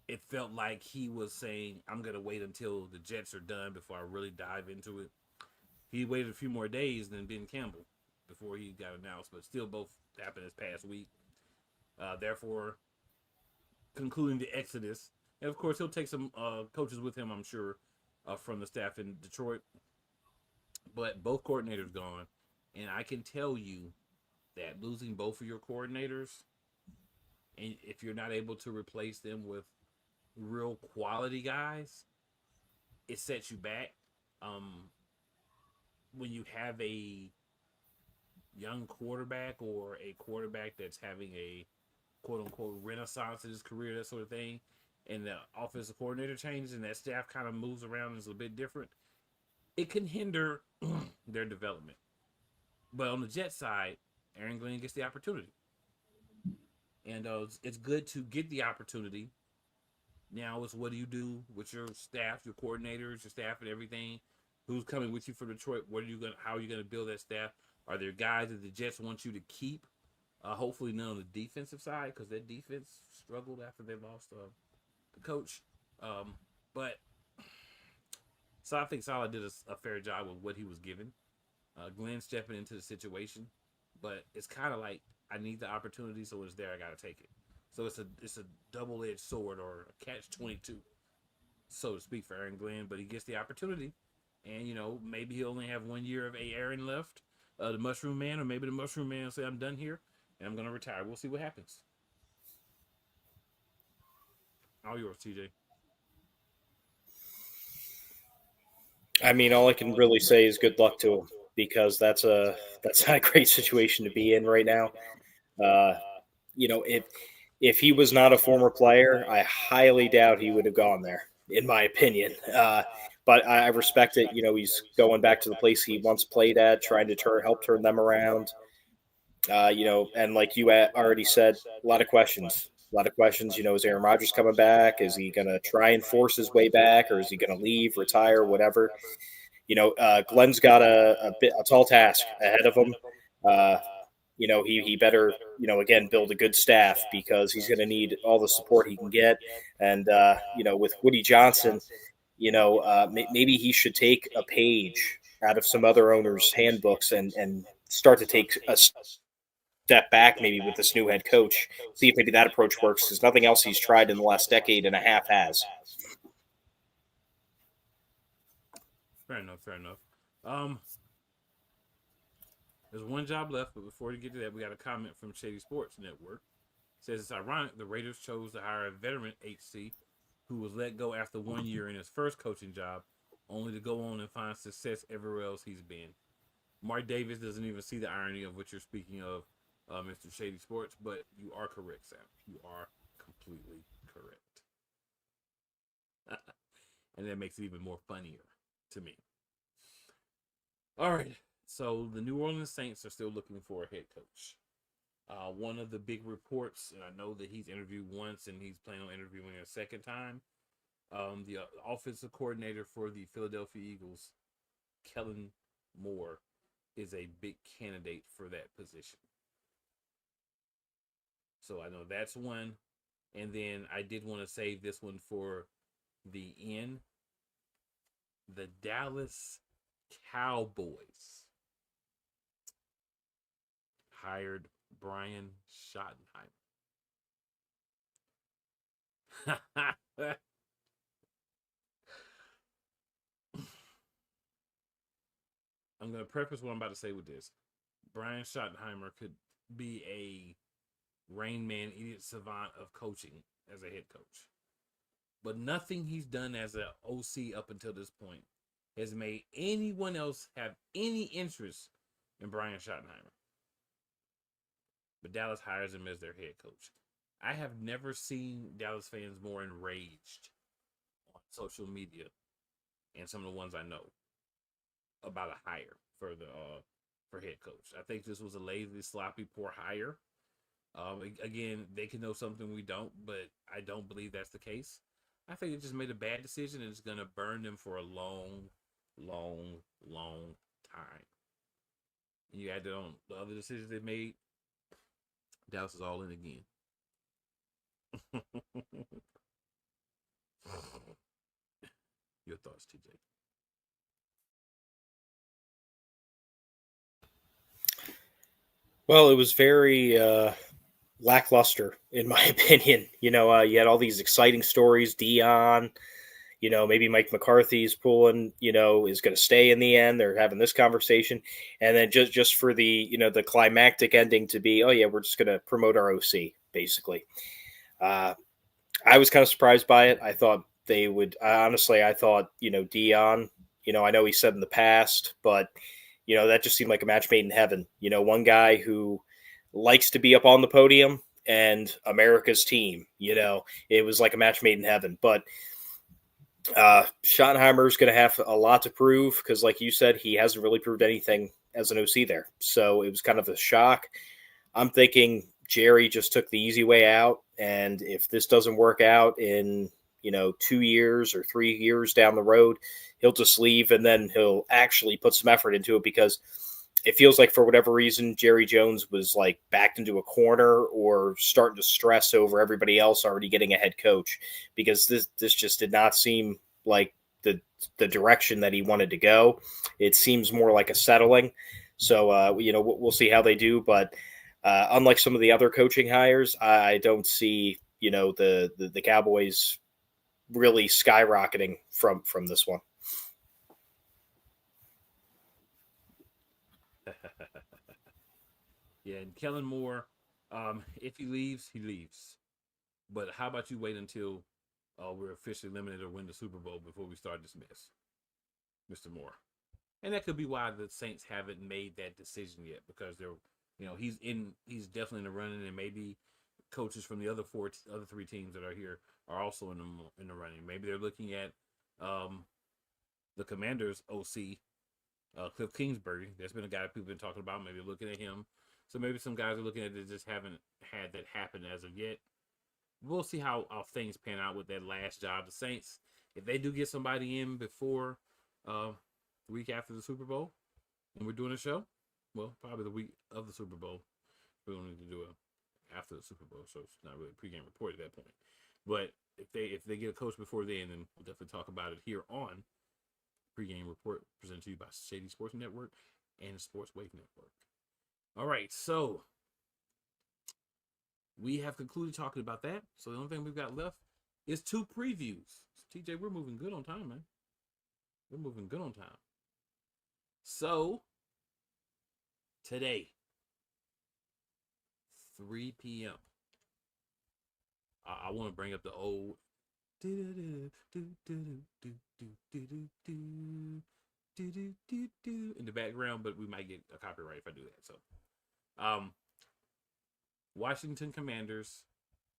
it felt like he was saying, "I'm gonna wait until the Jets are done before I really dive into it." He waited a few more days than Ben Campbell before he got announced, but still both happened this past week. Therefore, concluding the exodus, and of course he'll take some coaches with him, I'm sure, from the staff in Detroit. But both coordinators gone, and I can tell you that losing both of your coordinators, and if you're not able to replace them with real quality guys, it sets you back. Um, when you have a young quarterback or a quarterback that's having a quote unquote renaissance in his career, that sort of thing, and the offensive coordinator changes and that staff kind of moves around and is a bit different, it can hinder their development. But on the Jet side, Aaron Glenn gets the opportunity. And it's good to get the opportunity. Now it's what do you do with your staff, your coordinators, your staff, and everything? Who's coming with you for Detroit? What are you going? How are you going to build that staff? Are there guys that the Jets want you to keep? Hopefully none on the defensive side because their defense struggled after they lost the coach. But so I think Salah did a fair job with what he was given. Glenn stepping into the situation, but it's kind of like I need the opportunity, so it's there. I got to take it. So it's a double edged sword or a catch 22, so to speak, for Aaron Glenn. But he gets the opportunity, and maybe he only have 1 year of a Aaron left, the Mushroom Man, or maybe the Mushroom Man will say I'm done here and I'm gonna retire. We'll see what happens. All yours, TJ. I mean, all I can really say is good luck to him because that's not a great situation to be in right now. Uh, if he was not a former player, I highly doubt he would have gone there, in my opinion. But I respect it. He's going back to the place he once played at, trying to help turn them around. And like you already said, a lot of questions. A lot of questions. Is Aaron Rodgers coming back? Is he going to try and force his way back, or is he going to leave, retire, whatever? Glenn's got a tall task ahead of him. Uh, he better, again, build a good staff because he's going to need all the support he can get. And, with Woody Johnson, maybe he should take a page out of some other owners' handbooks and start to take a step back maybe with this new head coach, see if maybe that approach works because nothing else he's tried in the last decade and a half has. Fair enough. Fair enough. There's one job left, but before we get to that, we got a comment from Shady Sports Network. It says it's ironic the Raiders chose to hire a veteran HC who was let go after 1 year in his first coaching job, only to go on and find success everywhere else he's been. Mark Davis doesn't even see the irony of what you're speaking of, Mr. Shady Sports, but you are correct, Sam. You are completely correct. And that makes it even more funnier to me. All right. So the New Orleans Saints are still looking for a head coach. One of the big reports, and I know that he's interviewed once and he's planning on interviewing a second time. The offensive coordinator for the Philadelphia Eagles, Kellen Moore, is a big candidate for that position. So I know that's one. And then I did want to save this one for the end. The Dallas Cowboys hired Brian Schottenheimer. I'm going to preface what I'm about to say with this. Brian Schottenheimer could be a Rain Man, idiot savant of coaching as a head coach. But nothing he's done as an OC up until this point has made anyone else have any interest in Brian Schottenheimer. But Dallas hires him as their head coach. I have never seen Dallas fans more enraged on social media and some of the ones I know about a hire for head coach. I think this was a lazy, sloppy, poor hire. Again, they can know something we don't, but I don't believe that's the case. I think they just made a bad decision and it's going to burn them for a long, long, long time. And you add it on the other decisions they made, Dallas is all in again. Your thoughts, TJ? Well, it was very lackluster, in my opinion. You had all these exciting stories. Dion, maybe Mike McCarthy's pulling, is going to stay in the end. They're having this conversation. And then just for the climactic ending to be, oh, yeah, we're just going to promote our OC, basically. I was kind of surprised by it. I thought they would, honestly, I thought, Dion, I know he said in the past, but, that just seemed like a match made in heaven. One guy who likes to be up on the podium and America's team, it was like a match made in heaven. But Schottenheimer's going to have a lot to prove because, like you said, he hasn't really proved anything as an OC there. So it was kind of a shock. I'm thinking Jerry just took the easy way out. And if this doesn't work out in, 2 years or 3 years down the road, he'll just leave and then he'll actually put some effort into it because it feels like for whatever reason, Jerry Jones was like backed into a corner or starting to stress over everybody else already getting a head coach because this just did not seem like the direction that he wanted to go. It seems more like a settling. So, we'll see how they do. But Unlike some of the other coaching hires, I don't see the Cowboys really skyrocketing from this one. Yeah, and Kellen Moore, if he leaves, he leaves. But how about you wait until we're officially eliminated or win the Super Bowl before we start this mess, Mr. Moore? And that could be why the Saints haven't made that decision yet, because they're, he's definitely in the running, and maybe coaches from the other three teams that are here are also in the running. Maybe they're looking at the Commanders OC, Cliff Kingsbury. That's been a guy people have been talking about. Maybe looking at him. So maybe some guys are looking at it, just haven't had that happen as of yet. We'll see how things pan out with that last job. The Saints, if they do get somebody in before the week after the Super Bowl, and we're doing a show, well, probably the week of the Super Bowl. We don't need to do it after the Super Bowl, so it's not really a pregame report at that point. But if they get a coach before then we'll definitely talk about it here on Pregame Report, presented to you by Shady Sports Network and Sports Wave Network. All right, so we have concluded talking about that. So the only thing we've got left is 2 previews. TJ, we're moving good on time, man. We're moving good on time. So today, 3 p.m. I want to bring up the old in the background, but we might get a copyright if I do that. So, Washington Commanders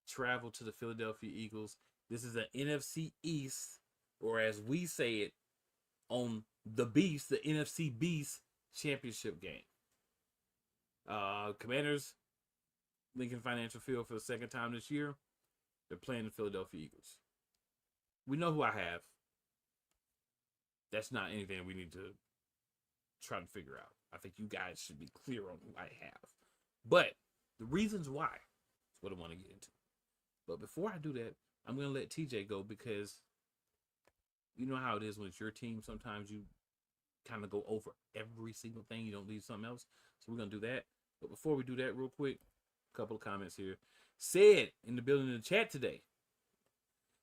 travel to the Philadelphia Eagles. This is an NFC East, or as we say it on the Beast, the NFC Beast championship game. Commanders, Lincoln Financial Field for the second time this year. They're playing the Philadelphia Eagles. We know who I have. That's not anything we need to try to figure out. I think you guys should be clear on who I have. But the reasons why is what I want to get into. But before I do that, I'm going to let TJ go, because you know how it is when it's your team. Sometimes you kind of go over every single thing. You don't leave something else. So we're going to do that. But before we do that, real quick, a couple of comments here. Said in the building in the chat today,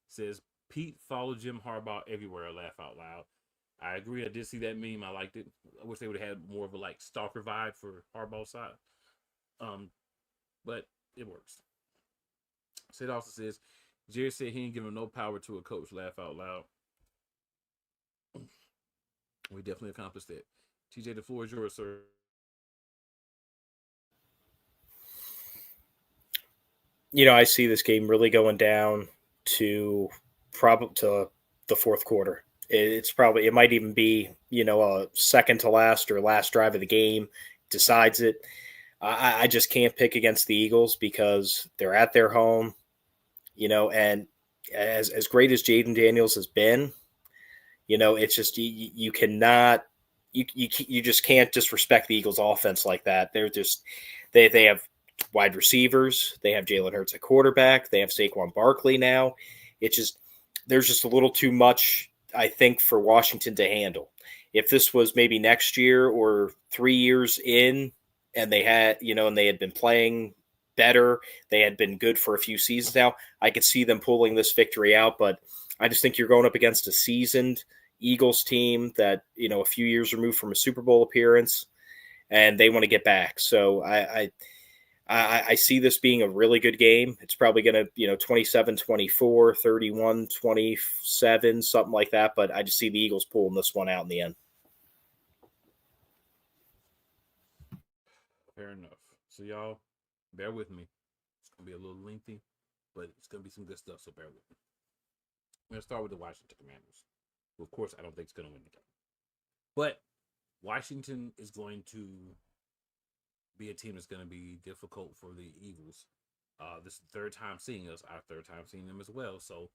says, Pete followed Jim Harbaugh everywhere. Laugh out loud. I agree. I did see that meme. I liked it. I wish they would have had more of a stalker vibe for Harbaugh's side. But it works. Sid also says, Jerry said he ain't giving no power to a coach. Laugh out loud. We definitely accomplished that. TJ, the floor is yours, sir. I see this game really going down to to the fourth quarter. It might even be a second to last or last drive of the game decides it. I just can't pick against the Eagles because they're at their home, and as great as Jaden Daniels has been, it's just you cannot you just can't disrespect the Eagles offense like that. They're just they have wide receivers. They have Jalen Hurts at quarterback. They have Saquon Barkley now. It's just there's just a little too much, I think, for Washington to handle. If this was maybe next year or 3 years in, and they had and they had been playing better, they had been good for a few seasons now, I could see them pulling this victory out. But I just think you're going up against a seasoned Eagles team that a few years removed from a Super Bowl appearance, and they want to get back. So I see this being a really good game. It's probably going to, 27-24, 31-27, something like that. But I just see the Eagles pulling this one out in the end. Fair enough. So y'all, bear with me. It's going to be a little lengthy, but it's going to be some good stuff, so bear with me. I'm going to start with the Washington Commanders. Well, of course, I don't think it's going to win the game. But Washington is going to be a team that's going to be difficult for the Eagles. This is the third time seeing us, our third time seeing them as well. So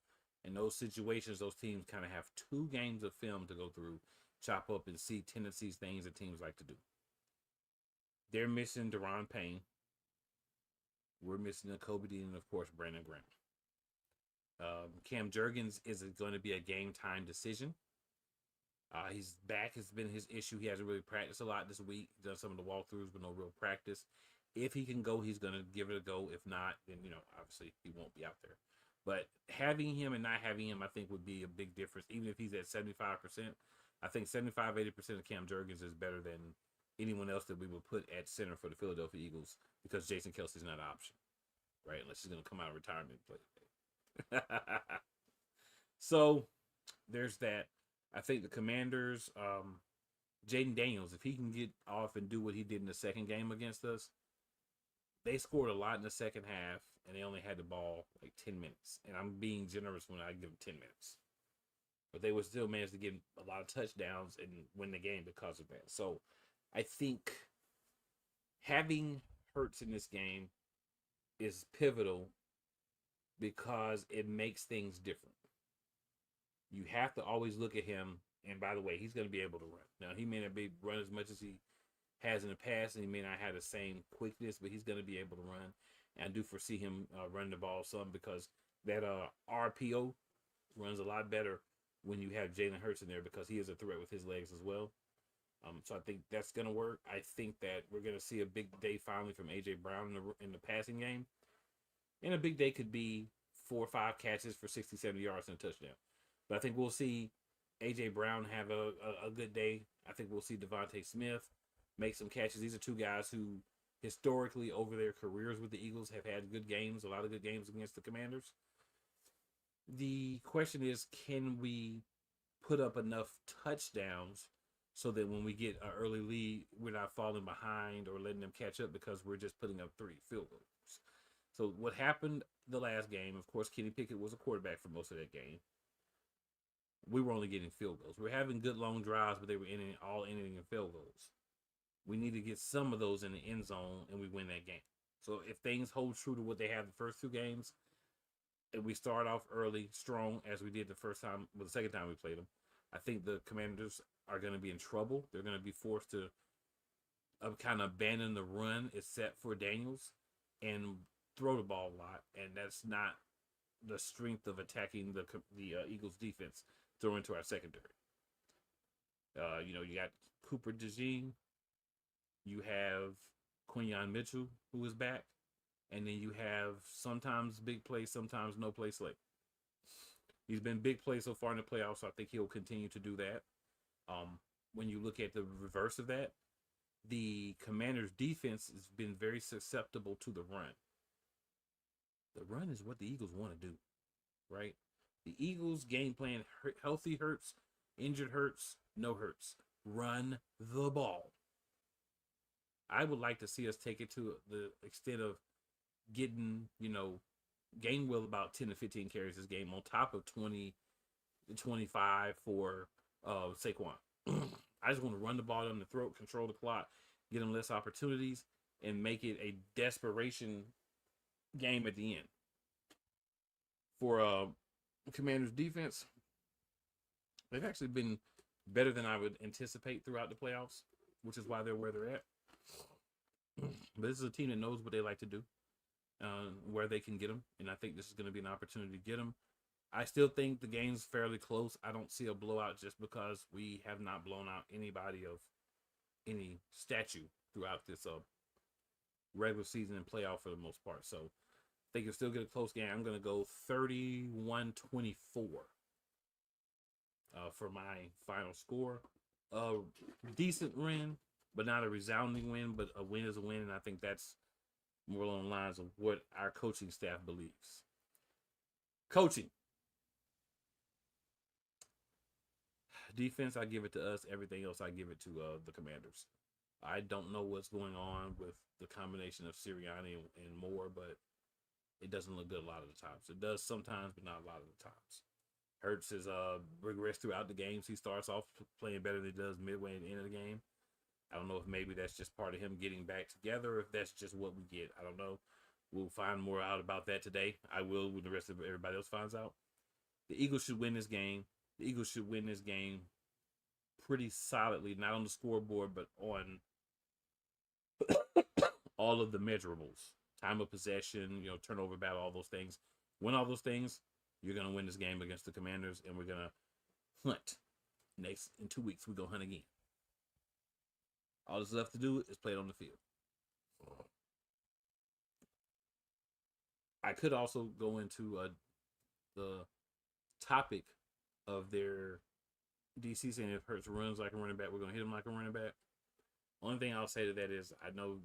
in those situations, those teams kind of have 2 games of film to go through, chop up, and see tendencies, things that teams like to do. They're missing Deron Payne. We're missing Kobe Dean, and of course, Brandon Graham. Cam Jurgens is going to be a game time decision. His back has been his issue. He hasn't really practiced a lot this week. Done some of the walkthroughs, but no real practice. If he can go, he's going to give it a go. If not, then obviously he won't be out there. But having him and not having him, I think, would be a big difference. Even if he's at 75%, I think 75-80% of Cam Jurgens is better than anyone else that we would put at center for the Philadelphia Eagles because Jason Kelsey's not an option, right? Unless he's going to come out of retirement and play. So there's that. I think the Commanders, Jaden Daniels, if he can get off and do what he did in the second game against us, they scored a lot in the second half, and they only had the ball like 10 minutes. And I'm being generous when I give them 10 minutes. But they would still manage to get a lot of touchdowns and win the game because of that. So I think having Hurts in this game is pivotal because it makes things different. You have to always look at him. And by the way, he's going to be able to run. Now, he may not be run as much as he has in the past, and he may not have the same quickness, but he's going to be able to run. And I do foresee him running the ball some because that RPO runs a lot better when you have Jalen Hurts in there because he is a threat with his legs as well. So I think that's going to work. I think that we're going to see a big day finally from A.J. Brown in the passing game. And a big day could be 4 or 5 catches for 60, 70 yards and a touchdown. But I think we'll see A.J. Brown have a good day. I think we'll see Devontae Smith make some catches. These are two guys who historically over their careers with the Eagles have had good games, a lot of good games against the Commanders. The question is, can we put up enough touchdowns so that when we get an early lead, we're not falling behind or letting them catch up because we're just putting up 3 field goals. So what happened the last game, of course, Kenny Pickett was a quarterback for most of that game. We were only getting field goals. We were having good long drives, but they were ending in field goals. We need to get some of those in the end zone, and we win that game. So if things hold true to what they have the first 2 games, and we start off early, strong, as we did the second time we played them, I think the Commanders are going to be in trouble. They're going to be forced to kind of abandon the run, except for Daniels, and throw the ball a lot, and that's not the strength of attacking the Eagles defense thrown into our secondary. You got Cooper DeJean, you have Quinyon Mitchell, who is back, and then you have sometimes big plays, sometimes no play slate. He's been big play so far in the playoffs, so I think he'll continue to do that. When you look at the reverse of that, the Commanders' defense has been very susceptible to the run. The run is what the Eagles want to do, right? The Eagles' game plan, healthy Hurts, injured Hurts, no Hurts. Run the ball. I would like to see us take it to the extent of getting, Gainwell about 10 to 15 carries this game on top of 20 to 25 for Saquon. I just want to run the ball down the throat, control the clock, get them less opportunities, and make it a desperation game at the end. For Commanders defense, they've actually been better than I would anticipate throughout the playoffs, which is why they're where they're at. But this is a team that knows what they like to do, where they can get them, and I think this is going to be an opportunity to get them. I still think the game's fairly close. I don't see a blowout just because we have not blown out anybody of any statue throughout this regular season and playoff for the most part. So I think you'll still get a close game. I'm going to go 31-24 for my final score. A decent win, but not a resounding win, but a win is a win, and I think that's more along the lines of what our coaching staff believes. Coaching. Defense, I give it to us. Everything else, I give it to the Commanders. I don't know what's going on with the combination of Sirianni and Moore, but it doesn't look good a lot of the times. It does sometimes, but not a lot of the times. Hurts has regressed throughout the games. He starts off playing better than he does midway and the end of the game. I don't know if maybe that's just part of him getting back together, or if that's just what we get. I don't know. We'll find more out about that today. I will when the rest of everybody else finds out. The Eagles should win this game. The Eagles should win this game pretty solidly, not on the scoreboard, but on all of the measurables. Time of possession, turnover battle, all those things. Win all those things, you're going to win this game against the Commanders, and we're going to hunt. In 2 weeks, we're going to hunt again. All that's left to do is play it on the field. I could also go into the topic of their DC saying if Hurts runs like a running back, we're going to hit him like a running back. Only thing I'll say to that is I know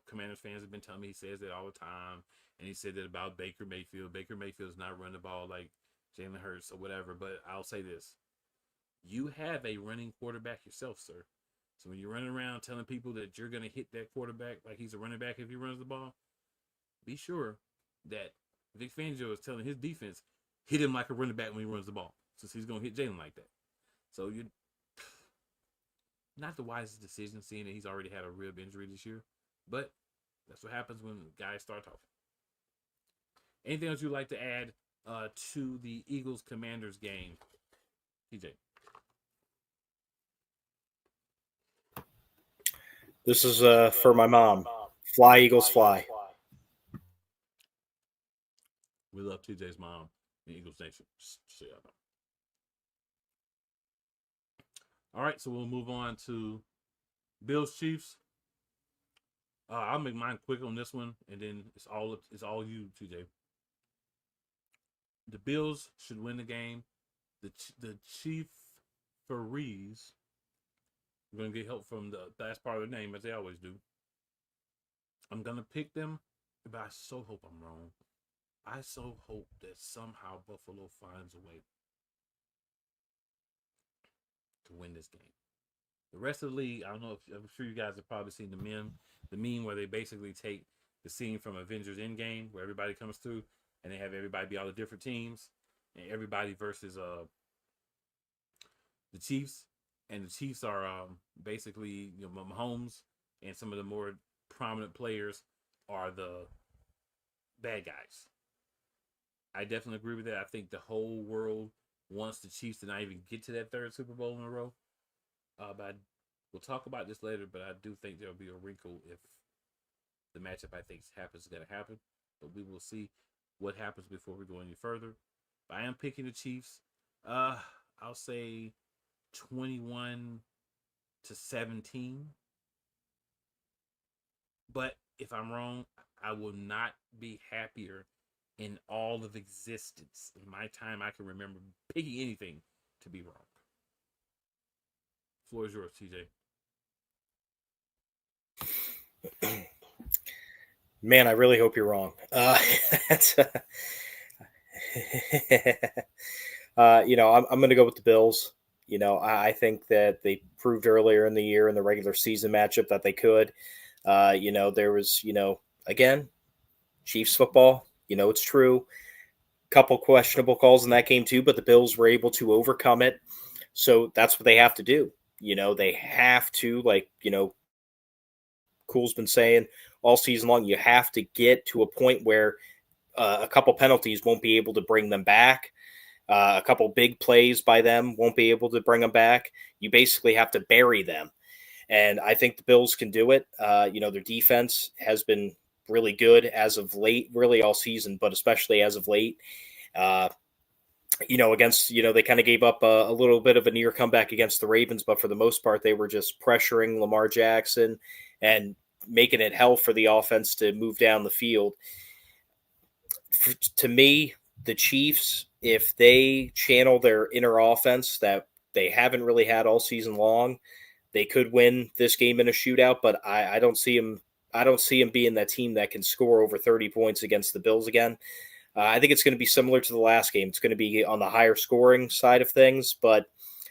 Commanders fans have been telling me he says that all the time, and he said that about Baker Mayfield. Baker Mayfield's not running the ball like Jalen Hurts or whatever. But I'll say this: you have a running quarterback yourself, sir. So when you're running around telling people that you're going to hit that quarterback like he's a running back if he runs the ball, be sure that Vic Fangio is telling his defense hit him like a running back when he runs the ball, since he's going to hit Jalen like that. So you not the wisest decision, seeing that he's already had a rib injury this year. But that's what happens when guys start talking. Anything else you'd like to add to the Eagles Commanders game, TJ? This is for my mom. Fly, Eagles, fly. We love TJ's mom in Eagles Nation. So y'all know. All right, so we'll move on to Bills Chiefs. I'll make mine quick on this one, and then it's all you, TJ. The Bills should win the game. The Chief Farees are going to get help from the last part of the name, as they always do. I'm going to pick them, but I so hope I'm wrong. I so hope that somehow Buffalo finds a way to win this game. The rest of the league, I don't know if I'm sure you guys have probably seen the meme where they basically take the scene from Avengers Endgame where everybody comes through and they have everybody be all the different teams and everybody versus the Chiefs, and the Chiefs are basically Mahomes and some of the more prominent players are the bad guys. I definitely agree with that. I think the whole world wants the Chiefs to not even get to that third Super Bowl in a row. But we'll talk about this later. But I do think there'll be a wrinkle if the matchup I think happens is going to happen. But we will see what happens before we go any further. But I am picking the Chiefs. I'll say 21-17. But if I'm wrong, I will not be happier in all of existence. In my time, I can remember picking anything to be wrong. Floor is yours, TJ. Man, I really hope you're wrong. That's, I'm going to go with the Bills. I think that they proved earlier in the year in the regular season matchup that they could. There was, again, Chiefs football. It's true. Couple questionable calls in that game too, but the Bills were able to overcome it. So that's what they have to do. They have to, Cool's been saying all season long, you have to get to a point where a couple penalties won't be able to bring them back. A couple big plays by them won't be able to bring them back. You basically have to bury them. And I think the Bills can do it. Their defense has been really good as of late, really all season, but especially as of late. Against, they kind of gave up a little bit of a near comeback against the Ravens, but for the most part, they were just pressuring Lamar Jackson and making it hell for the offense to move down the field. To me, the Chiefs, if they channel their inner offense that they haven't really had all season long, they could win this game in a shootout, but I don't see them. I don't see them being that team that can score over 30 points against the Bills again. I think it's going to be similar to the last game. It's going to be on the higher scoring side of things, but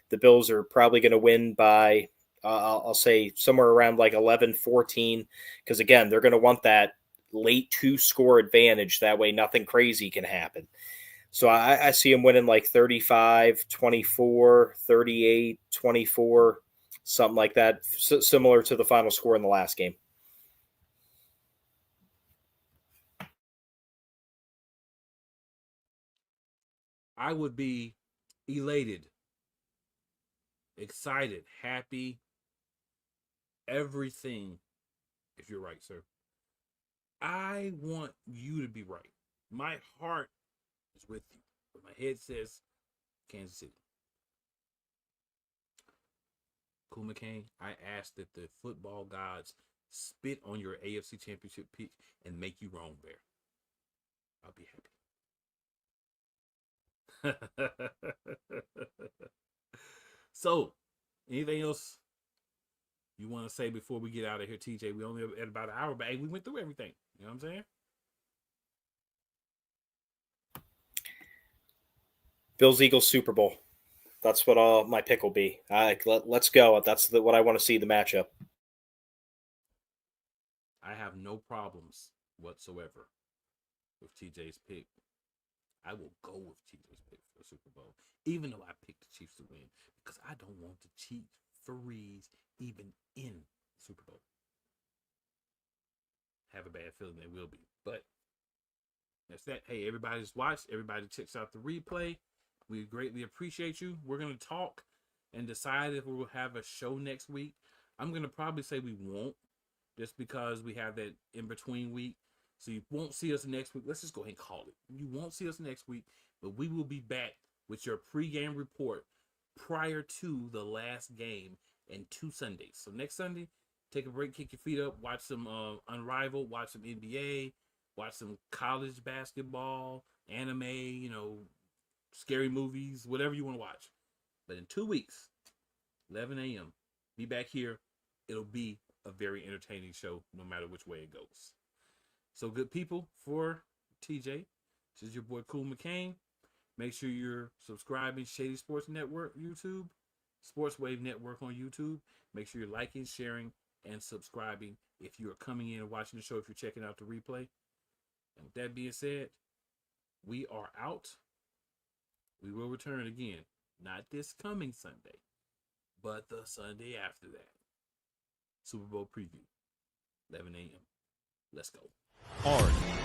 the Bills are probably going to win by, I'll say, somewhere around like 11-14, because, again, they're going to want that late two-score advantage. That way nothing crazy can happen. So I see them winning like 35-24, 38-24, something like that, similar to the final score in the last game. I would be elated, excited, happy, everything if you're right, sir. I want you to be right. My heart is with you, but my head says Kansas City. Cool McCain, I ask that the football gods spit on your AFC Championship pick and make you wrong there. I'll be happy. So, anything else you want to say before we get out of here, TJ? We only at about an hour, but hey, we went through everything. You know what I'm saying? Bills Eagles Super Bowl. That's what my pick will be. Let's go. That's what I want to see, the matchup. I have no problems whatsoever with TJ's pick. I will go with TJ's pick for the Super Bowl, even though I picked the Chiefs to win, because I don't want the Chiefs freeze even in Super Bowl. Have a bad feeling they will be, but that's that. Hey, everybody's watched. Everybody checks out the replay. We greatly appreciate you. We're gonna talk and decide if we will have a show next week. I'm gonna probably say we won't, just because we have that in between week. So you won't see us next week. Let's just go ahead and call it. You won't see us next week, but we will be back with your pregame report prior to the last game and 2 Sundays. So next Sunday, take a break, kick your feet up, watch some Unrivaled, watch some NBA, watch some college basketball, anime, scary movies, whatever you want to watch. But in 2 weeks, 11 a.m., be back here. It'll be a very entertaining show, no matter which way it goes. So, good people, for TJ, this is your boy Cool McCain. Make sure you're subscribing Shady Sports Network YouTube, Sports Wave Network on YouTube. Make sure you're liking, sharing, and subscribing if you are coming in and watching the show, if you're checking out the replay. And with that being said, we are out. We will return again, not this coming Sunday, but the Sunday after that. Super Bowl preview, 11 a.m. Let's go. Hard.